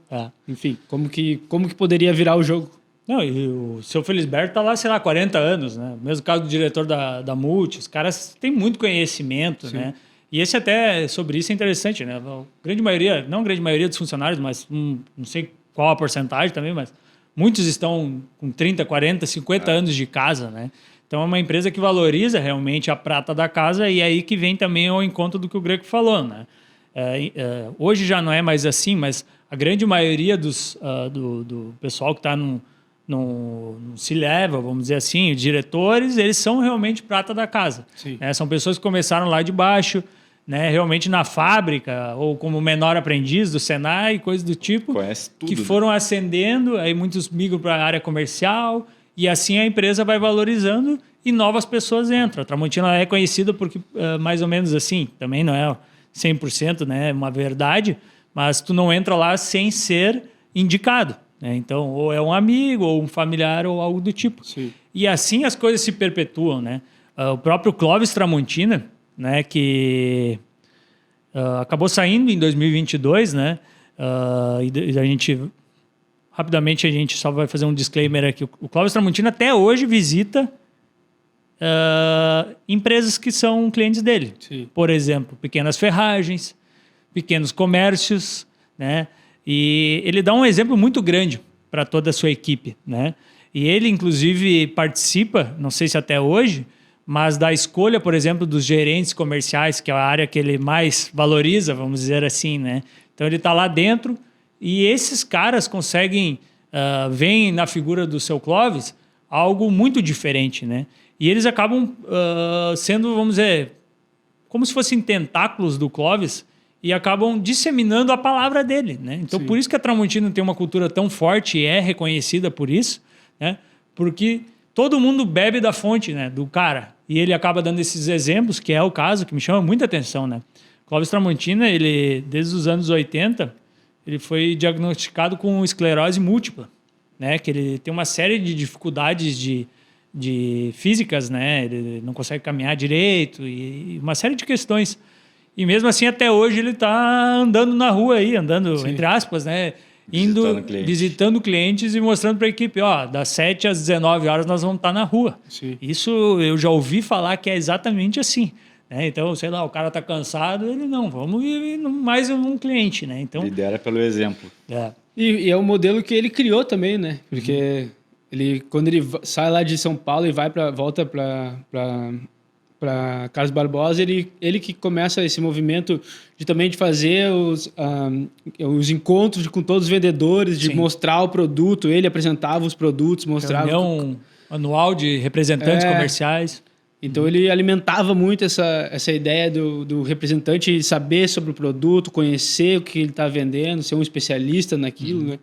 enfim, como que poderia virar o jogo. Não, e o seu Felisberto tá lá, sei lá, 40 anos, né? Mesmo caso do diretor da Multi, os caras têm muito conhecimento, né? E esse até, sobre isso é interessante, né? A grande maioria, não a grande maioria dos funcionários, mas não sei qual a porcentagem também, mas muitos estão com 30, 40, 50 anos de casa, né? Então, é uma empresa que valoriza realmente a prata da casa e é aí que vem também ao encontro do que o Greco falou, né? Hoje já não é mais assim, mas a grande maioria do pessoal que está no C-Level, vamos dizer assim, os diretores, eles são realmente prata da casa. Né? São pessoas que começaram lá de baixo, né? Realmente na fábrica, ou como menor aprendiz do Senai, coisas do tipo. Conhece tudo, que foram ascendendo, aí muitos migram para a área comercial. E assim a empresa vai valorizando e novas pessoas entram. A Tramontina é conhecida porque, mais ou menos assim, também não é 100%, né, uma verdade, mas tu não entra lá sem ser indicado. Né? Então, ou é um amigo, ou um familiar, ou algo do tipo. Sim. E assim as coisas se perpetuam. Né? O próprio Clóvis Tramontina, né, que acabou saindo em 2022, né, e a gente... Rapidamente, a gente só vai fazer um disclaimer aqui. O Clóvis Tramontina até hoje visita empresas que são clientes dele. Sim. Por exemplo, pequenas ferragens, pequenos comércios, né? E ele dá um exemplo muito grande para toda a sua equipe, né? E ele, inclusive, participa, não sei se até hoje, mas da escolha, por exemplo, dos gerentes comerciais, que é a área que ele mais valoriza, vamos dizer assim, né? Então ele está lá dentro e esses caras conseguem, veem na figura do seu Clóvis algo muito diferente, né? E eles acabam sendo, vamos dizer, como se fossem tentáculos do Clóvis e acabam disseminando a palavra dele, né? Então, por isso que a Tramontina tem uma cultura tão forte e é reconhecida por isso, né? Porque todo mundo bebe da fonte, né, do cara. E ele acaba dando esses exemplos, que é o caso que me chama muita atenção, né? Clóvis Tramontina, ele, desde os anos 80, ele foi diagnosticado com esclerose múltipla, né? Que ele tem uma série de dificuldades de físicas, né? Ele não consegue caminhar direito e uma série de questões. E mesmo assim, até hoje, ele está andando na rua aí, andando, entre aspas, né? Visitando clientes e mostrando para a equipe, ó, das 7 às 19 horas nós vamos estar na rua. Sim. Isso eu já ouvi falar que é exatamente assim. Né? Então, sei lá, o cara está cansado, ele não, vamos ir mais um cliente, né? Então, lidera pelo exemplo. E é um modelo que ele criou também, né? Porque quando ele sai lá de São Paulo e volta para Carlos Barbosa, ele que começa esse movimento de fazer os encontros com todos os vendedores, de mostrar o produto. Ele apresentava os produtos, mostrava... Reunião anual de representantes comerciais. Então, ele alimentava muito essa ideia do representante saber sobre o produto, conhecer o que ele está vendendo, ser um especialista naquilo, né?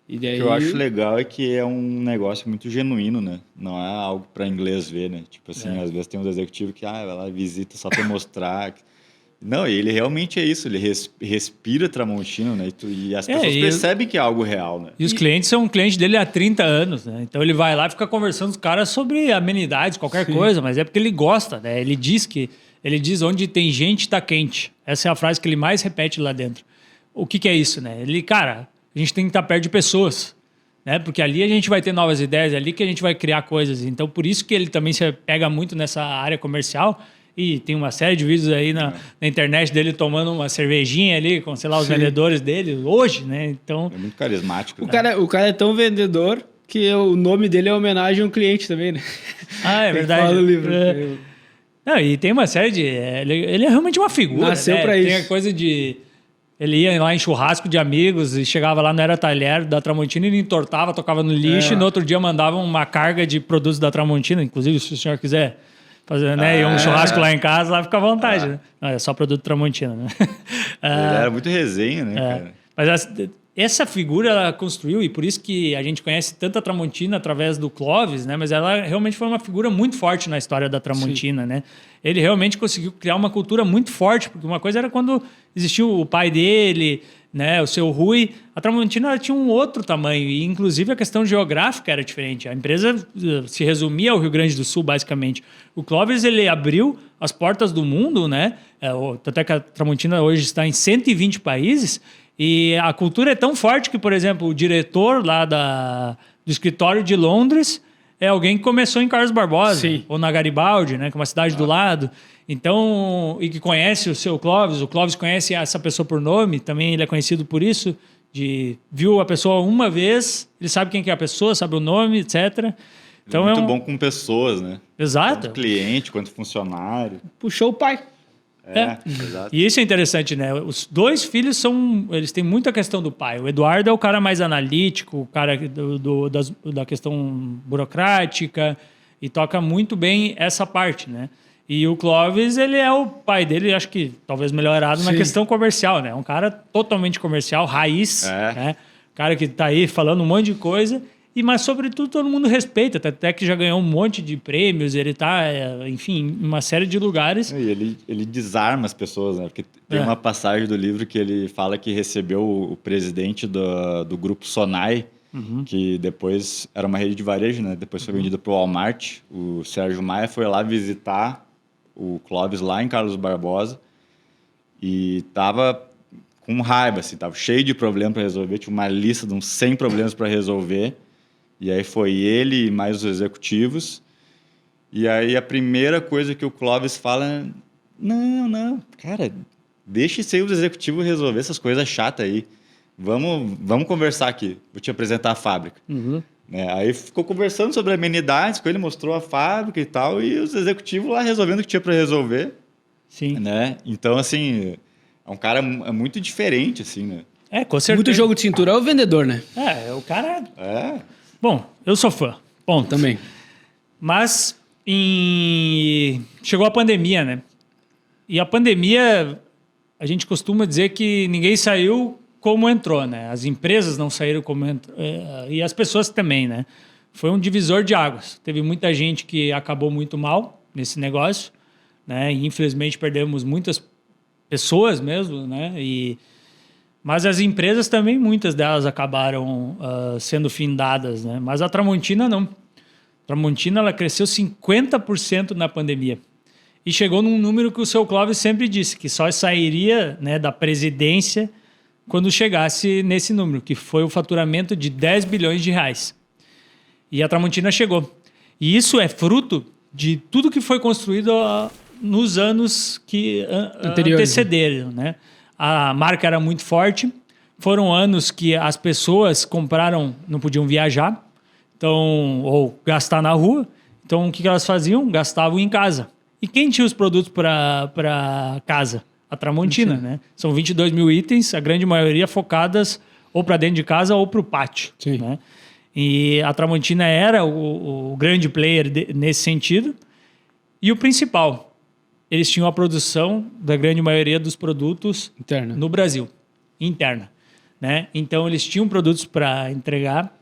E daí... O que eu acho legal é que é um negócio muito genuíno, né? Não é algo para inglês ver, né? Tipo assim, às vezes tem uns executivos que vai lá visita só para mostrar. Não, ele realmente é isso, ele respira Tramontina, né? E as pessoas percebem que é algo real, né? E os clientes são clientes dele há 30 anos, né? Então ele vai lá e fica conversando com os caras sobre amenidades, qualquer coisa, mas é porque ele gosta, né? Ele diz onde tem gente, tá quente. Essa é a frase que ele mais repete lá dentro. O que é isso, né? A gente tem que estar perto de pessoas, né? Porque ali a gente vai ter novas ideias, é ali que a gente vai criar coisas. Então, por isso que ele também se pega muito nessa área comercial e tem uma série de vídeos aí na internet dele tomando uma cervejinha ali com, sei lá, os vendedores dele hoje, né? Então... É muito carismático. O cara é tão vendedor que o nome dele é homenagem a um cliente também, né? Ah, é verdade. Fala no livro. Não, e tem uma série de... Ele é realmente uma figura, nasceu né? Pra isso. Tem a coisa de... Ele ia lá em churrasco de amigos e chegava lá, não era talher da Tramontina, ele entortava, tocava no lixo e no outro dia mandava uma carga de produtos da Tramontina. Inclusive, se o senhor quiser fazer um churrasco lá em casa, lá fica à vontade. Né? Não, é só produto Tramontina. Né? Ele era muito resenha, né, cara? Mas essa figura ela construiu, e por isso que a gente conhece tanto a Tramontina através do Clóvis, né? Mas ela realmente foi uma figura muito forte na história da Tramontina, né? Ele realmente conseguiu criar uma cultura muito forte, porque uma coisa era quando existiu o pai dele, né, o seu Rui. A Tramontina ela tinha um outro tamanho, e inclusive a questão geográfica era diferente. A empresa se resumia ao Rio Grande do Sul, basicamente. O Clóvis ele abriu as portas do mundo, né? Tanto é que a Tramontina hoje está em 120 países, e a cultura é tão forte que, por exemplo, o diretor lá do escritório de Londres é alguém que começou em Carlos Barbosa, ou na Garibaldi, né, que é uma cidade do lado. Então, e que conhece o seu Clóvis, o Clóvis conhece essa pessoa por nome, também ele é conhecido por isso, viu a pessoa uma vez, ele sabe quem que é a pessoa, sabe o nome, etc. Então, muito bom com pessoas, né? Exato. Tanto cliente quanto funcionário. Puxou o pai. Exato. E isso é interessante, né? Os dois filhos eles têm muita questão do pai. O Eduardo é o cara mais analítico, o cara da questão burocrática, e toca muito bem essa parte, né? E o Clóvis, ele é o pai dele, acho que talvez melhorado na questão comercial, né? Um cara totalmente comercial, raiz, né? Cara que tá aí falando um monte de coisa, mas sobretudo todo mundo respeita, até que já ganhou um monte de prêmios, ele tá, enfim, em uma série de lugares. E ele desarma as pessoas, né? Porque tem uma passagem do livro que ele fala que recebeu o presidente do grupo Sonai, que depois era uma rede de varejo, né? Depois foi vendido para o Walmart. O Sérgio Maia foi lá visitar o Clóvis lá em Carlos Barbosa e tava com raiva, assim, tava cheio de problemas para resolver, tinha uma lista de uns 100 problemas para resolver. E aí foi ele e mais os executivos. E aí a primeira coisa que o Clóvis fala é: não, cara, deixe ser os executivos resolver essas coisas chatas aí. Vamos conversar aqui, vou te apresentar a fábrica. né? Aí ficou conversando sobre amenidades com ele, mostrou a fábrica e tal, e os executivos lá resolvendo o que tinha para resolver. Sim. Né? Então, assim, é um cara muito diferente, assim, né? Com certeza. Muito jogo de cintura é o vendedor, né? O cara... É. Bom, eu sou fã. Ponto. Também. Mas chegou a pandemia, né? E a pandemia, a gente costuma dizer que ninguém saiu como entrou, né? As empresas não saíram como entrou, e as pessoas também, né? Foi um divisor de águas. Teve muita gente que acabou muito mal nesse negócio, né? E, infelizmente, perdemos muitas pessoas mesmo, né? Mas as empresas também, muitas delas acabaram sendo findadas, né? Mas a Tramontina não. A Tramontina, ela cresceu 50% na pandemia. E chegou num número que o seu Clóvis sempre disse, que só sairia, né, da presidência quando chegasse nesse número, que foi o faturamento de 10 bilhões de reais. E a Tramontina chegou. E isso é fruto de tudo que foi construído nos anos que antecederam, né? A marca era muito forte. Foram anos que as pessoas compraram, não podiam viajar, então, ou gastar na rua. Então, o que elas faziam? Gastavam em casa. E quem tinha os produtos para casa? A Tramontina, né? São 22 mil itens, a grande maioria focadas ou para dentro de casa ou para o pátio. Sim. Né? E a Tramontina era o grande player nesse sentido. E o principal, eles tinham a produção da grande maioria dos produtos interna no Brasil, interna. Né? Então, eles tinham produtos para entregar.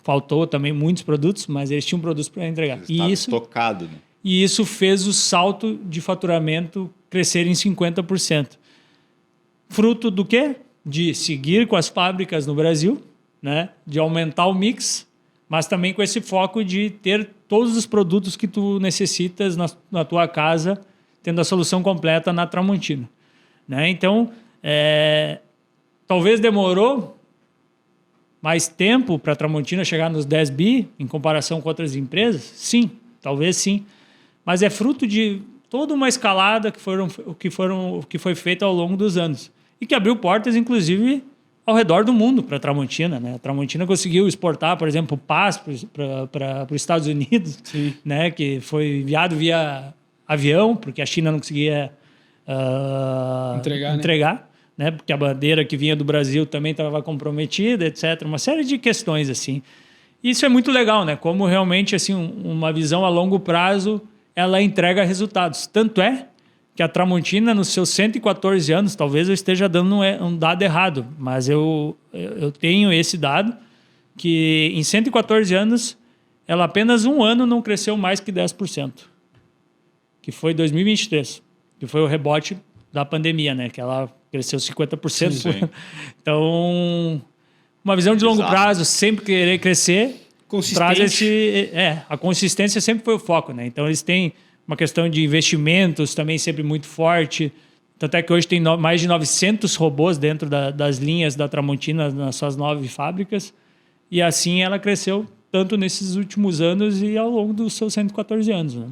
Faltou também muitos produtos, mas eles tinham produtos para entregar. E isso estocado, né? E isso fez o salto de faturamento crescer em 50%. Fruto do quê? De seguir com as fábricas no Brasil, né? De aumentar o mix, mas também com esse foco de ter todos os produtos que tu necessitas na tua casa, tendo a solução completa na Tramontina. Né? Então, talvez demorou mais tempo para a Tramontina chegar nos 10 bi, em comparação com outras empresas? Sim, talvez sim. Mas é fruto de toda uma escalada que foi feita ao longo dos anos. E que abriu portas, inclusive, ao redor do mundo para a Tramontina. Né? A Tramontina conseguiu exportar, por exemplo, pás para os Estados Unidos, né? Que foi enviado via avião, porque a China não conseguia entregar. Né? Porque a bandeira que vinha do Brasil também estava comprometida, etc. Uma série de questões, assim. Isso é muito legal, né? Como realmente, assim, uma visão a longo prazo, ela entrega resultados. Tanto é que a Tramontina, nos seus 114 anos, talvez eu esteja dando um dado errado, mas eu tenho esse dado, que em 114 anos, ela apenas um ano não cresceu mais que 10%, que foi 2023, que foi o rebote da pandemia, né? Que ela cresceu 50%. Sim. Então, uma visão de longo prazo, sempre querer crescer, traz a consistência sempre foi o foco, né? Então, eles têm uma questão de investimentos também sempre muito forte. Tanto é que hoje tem mais de 900 robôs dentro das linhas da Tramontina nas suas 9 fábricas. E assim ela cresceu tanto nesses últimos anos e ao longo dos seus 114 anos. Né?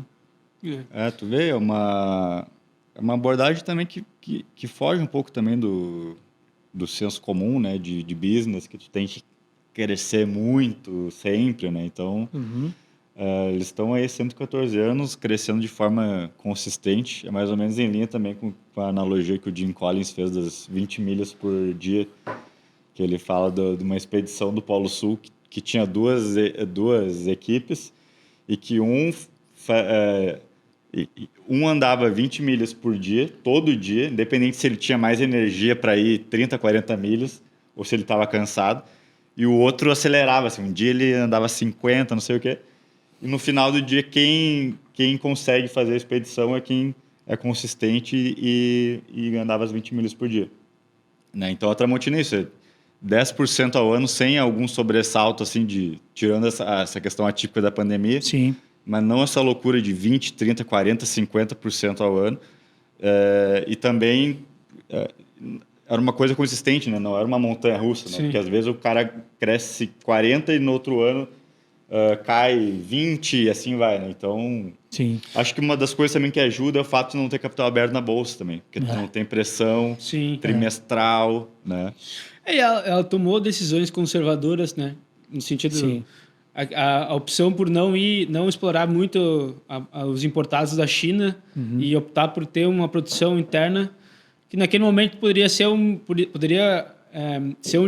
Tu vê, é uma abordagem também que foge um pouco também do senso comum, né? De business, que tu tem que crescer muito sempre, né? Então, eles estão aí 114 anos crescendo de forma consistente, é mais ou menos em linha também com a analogia que o Jim Collins fez das 20 milhas por dia, que ele fala de uma expedição do Polo Sul que tinha duas equipes e que um andava 20 milhas por dia, todo dia, independente se ele tinha mais energia para ir 30, 40 milhas ou se ele estava cansado, e o outro acelerava, assim, um dia ele andava 50, não sei o quê, e no final do dia quem consegue fazer a expedição é quem é consistente e andava as 20 milhas por dia. Né? Então a Tramontina é isso, 10% ao ano sem algum sobressalto, assim, tirando essa questão atípica da pandemia. Sim. Mas não essa loucura de 20%, 30%, 40%, 50% ao ano. E também era uma coisa consistente, né? Não era uma montanha-russa, né? Porque às vezes o cara cresce 40% e no outro ano cai 20% e assim vai, né? Então, acho que uma das coisas também que ajuda é o fato de não ter capital aberto na bolsa também, porque tu não tem pressão trimestral, né? Ela tomou decisões conservadoras, né? No sentido a opção por não explorar muito os importados da China e optar por ter uma produção interna que naquele momento poderia ser um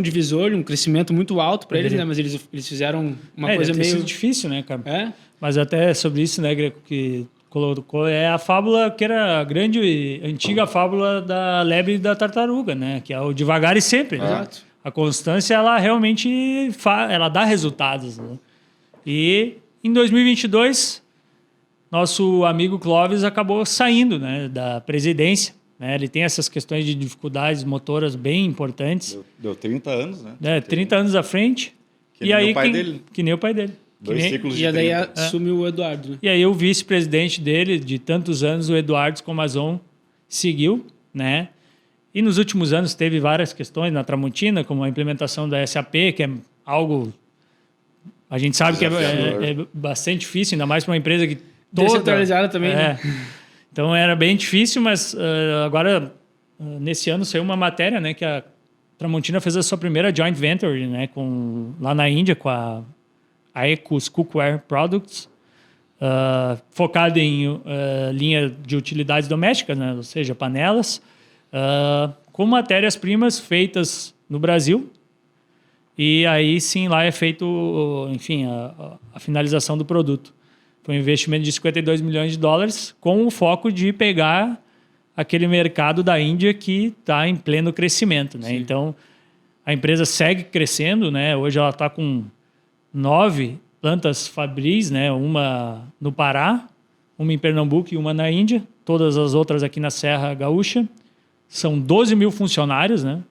divisor, um crescimento muito alto para eles, né? Mas eles fizeram uma coisa meio difícil, né, cara? Mas até sobre isso, né, Greco, que colocou é a fábula que era a grande e antiga fábula da lebre e da tartaruga, né? Que é o devagar e sempre. Exato. Né? A constância, ela realmente ela dá resultados, né? E em 2022, nosso amigo Clóvis acabou saindo, né, da presidência. Né? Ele tem essas questões de dificuldades motoras bem importantes. Deu 30 anos, né? 30 anos à frente. Que nem o pai dele. Que nem o pai dele. 2 ciclos de 30. E daí assumiu o Eduardo. Né? E aí o vice-presidente dele, de tantos anos, o Eduardo Scomazon, seguiu, né? E nos últimos anos teve várias questões na Tramontina, como a implementação da SAP, que é algo... A gente sabe que é bastante difícil, ainda mais para uma empresa que toda... Descentralizada também, né? Então era bem difícil, mas agora, nesse ano, saiu uma matéria, né? Que a Tramontina fez a sua primeira joint venture, né? Lá na Índia, com a Ecos Cookware Products, focado em linha de utilidades domésticas, né? Ou seja, panelas, com matérias-primas feitas no Brasil. E aí sim, lá é feito, enfim, a finalização do produto. Foi um investimento de $52 milhões com o foco de pegar aquele mercado da Índia que está em pleno crescimento, né? Então, a empresa segue crescendo, né? Hoje ela está com 9 plantas fabris, né? Uma no Pará, uma em Pernambuco e uma na Índia. Todas as outras aqui na Serra Gaúcha. São 12 mil funcionários, né?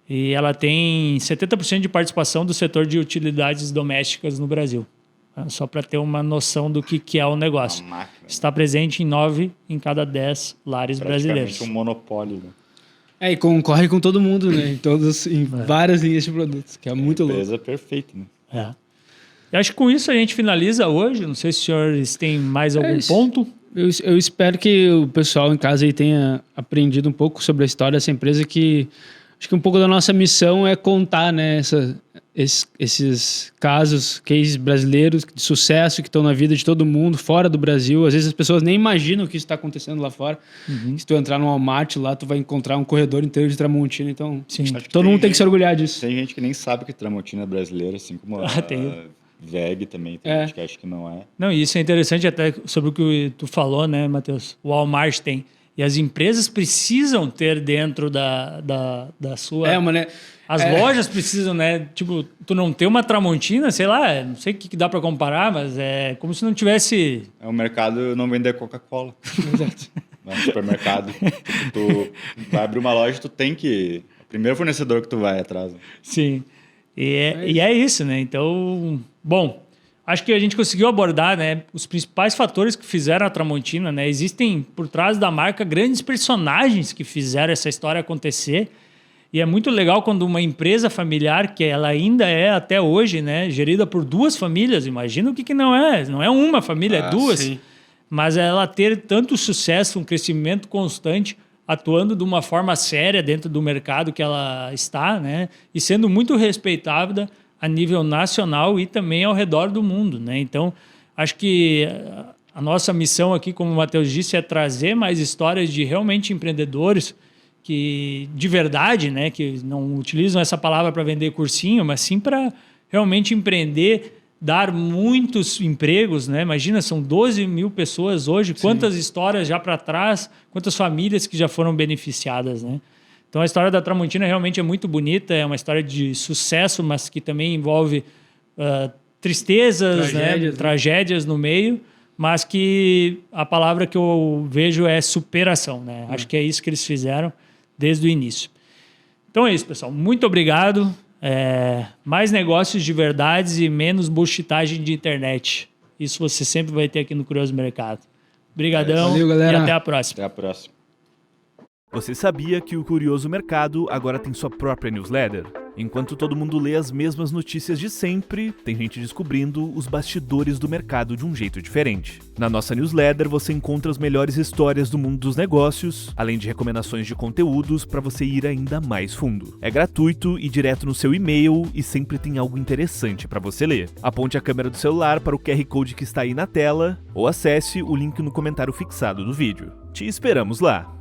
E ela tem 70% de participação do setor de utilidades domésticas no Brasil. Só para ter uma noção do que é o negócio. Está presente em 9 em cada 10 lares brasileiros. Praticamente um monopólio. Né? E concorre com todo mundo, né? Em várias linhas de produtos, que é muito louco. Empresa perfeita, né? E acho que com isso a gente finaliza hoje. Não sei se os senhores têm mais algum ponto. Eu espero que o pessoal em casa aí tenha aprendido um pouco sobre a história dessa empresa, que acho que um pouco da nossa missão é contar, né, esses cases brasileiros de sucesso que estão na vida de todo mundo, fora do Brasil. Às vezes as pessoas nem imaginam que isso está acontecendo lá fora. Se tu entrar no Walmart lá, tu vai encontrar um corredor inteiro de Tramontina. Então, todo mundo tem que se orgulhar disso. Tem gente que nem sabe que Tramontina é brasileira, assim como tem. VEG também. Tem gente que acha que não é. Não, e isso é interessante até sobre o que tu falou, né, Matheus? O Walmart tem. E as empresas precisam ter dentro da sua... As lojas precisam, né? Tipo, tu não ter uma Tramontina, sei lá, não sei o que dá para comparar, mas é como se não tivesse... É um mercado não vender Coca-Cola. Exato. No supermercado. Tu vai abrir uma loja, tu tem que... O primeiro fornecedor que tu vai atrás. Sim. E é isso, né? Então, bom... Acho que a gente conseguiu abordar, né, os principais fatores que fizeram a Tramontina, né? Existem por trás da marca grandes personagens que fizeram essa história acontecer. E é muito legal quando uma empresa familiar, que ela ainda é até hoje, né, gerida por 2 famílias, imagina o que não é. Não é uma família, é 2. Sim. Mas ela ter tanto sucesso, um crescimento constante, atuando de uma forma séria dentro do mercado que ela está, né? E sendo muito respeitada a nível nacional e também ao redor do mundo, né? Então, acho que a nossa missão aqui, como o Matheus disse, é trazer mais histórias de realmente empreendedores que, de verdade, né, que não utilizam essa palavra para vender cursinho, mas sim para realmente empreender, dar muitos empregos, né? Imagina, são 12 mil pessoas hoje, quantas histórias já para trás, quantas famílias que já foram beneficiadas, né? Então, a história da Tramontina realmente é muito bonita, é uma história de sucesso, mas que também envolve tristezas, tragédias no meio, mas que a palavra que eu vejo é superação, né? Acho que é isso que eles fizeram desde o início. Então é isso, pessoal. Muito obrigado. Mais negócios de verdades e menos bullshitagem de internet. Isso você sempre vai ter aqui no Curioso Mercado. Obrigadão. Valeu, galera. E até a próxima. Até a próxima. Você sabia que o Curioso Mercado agora tem sua própria newsletter? Enquanto todo mundo lê as mesmas notícias de sempre, tem gente descobrindo os bastidores do mercado de um jeito diferente. Na nossa newsletter você encontra as melhores histórias do mundo dos negócios, além de recomendações de conteúdos para você ir ainda mais fundo. É gratuito e direto no seu e-mail e sempre tem algo interessante para você ler. Aponte a câmera do celular para o QR Code que está aí na tela ou acesse o link no comentário fixado do vídeo. Te esperamos lá!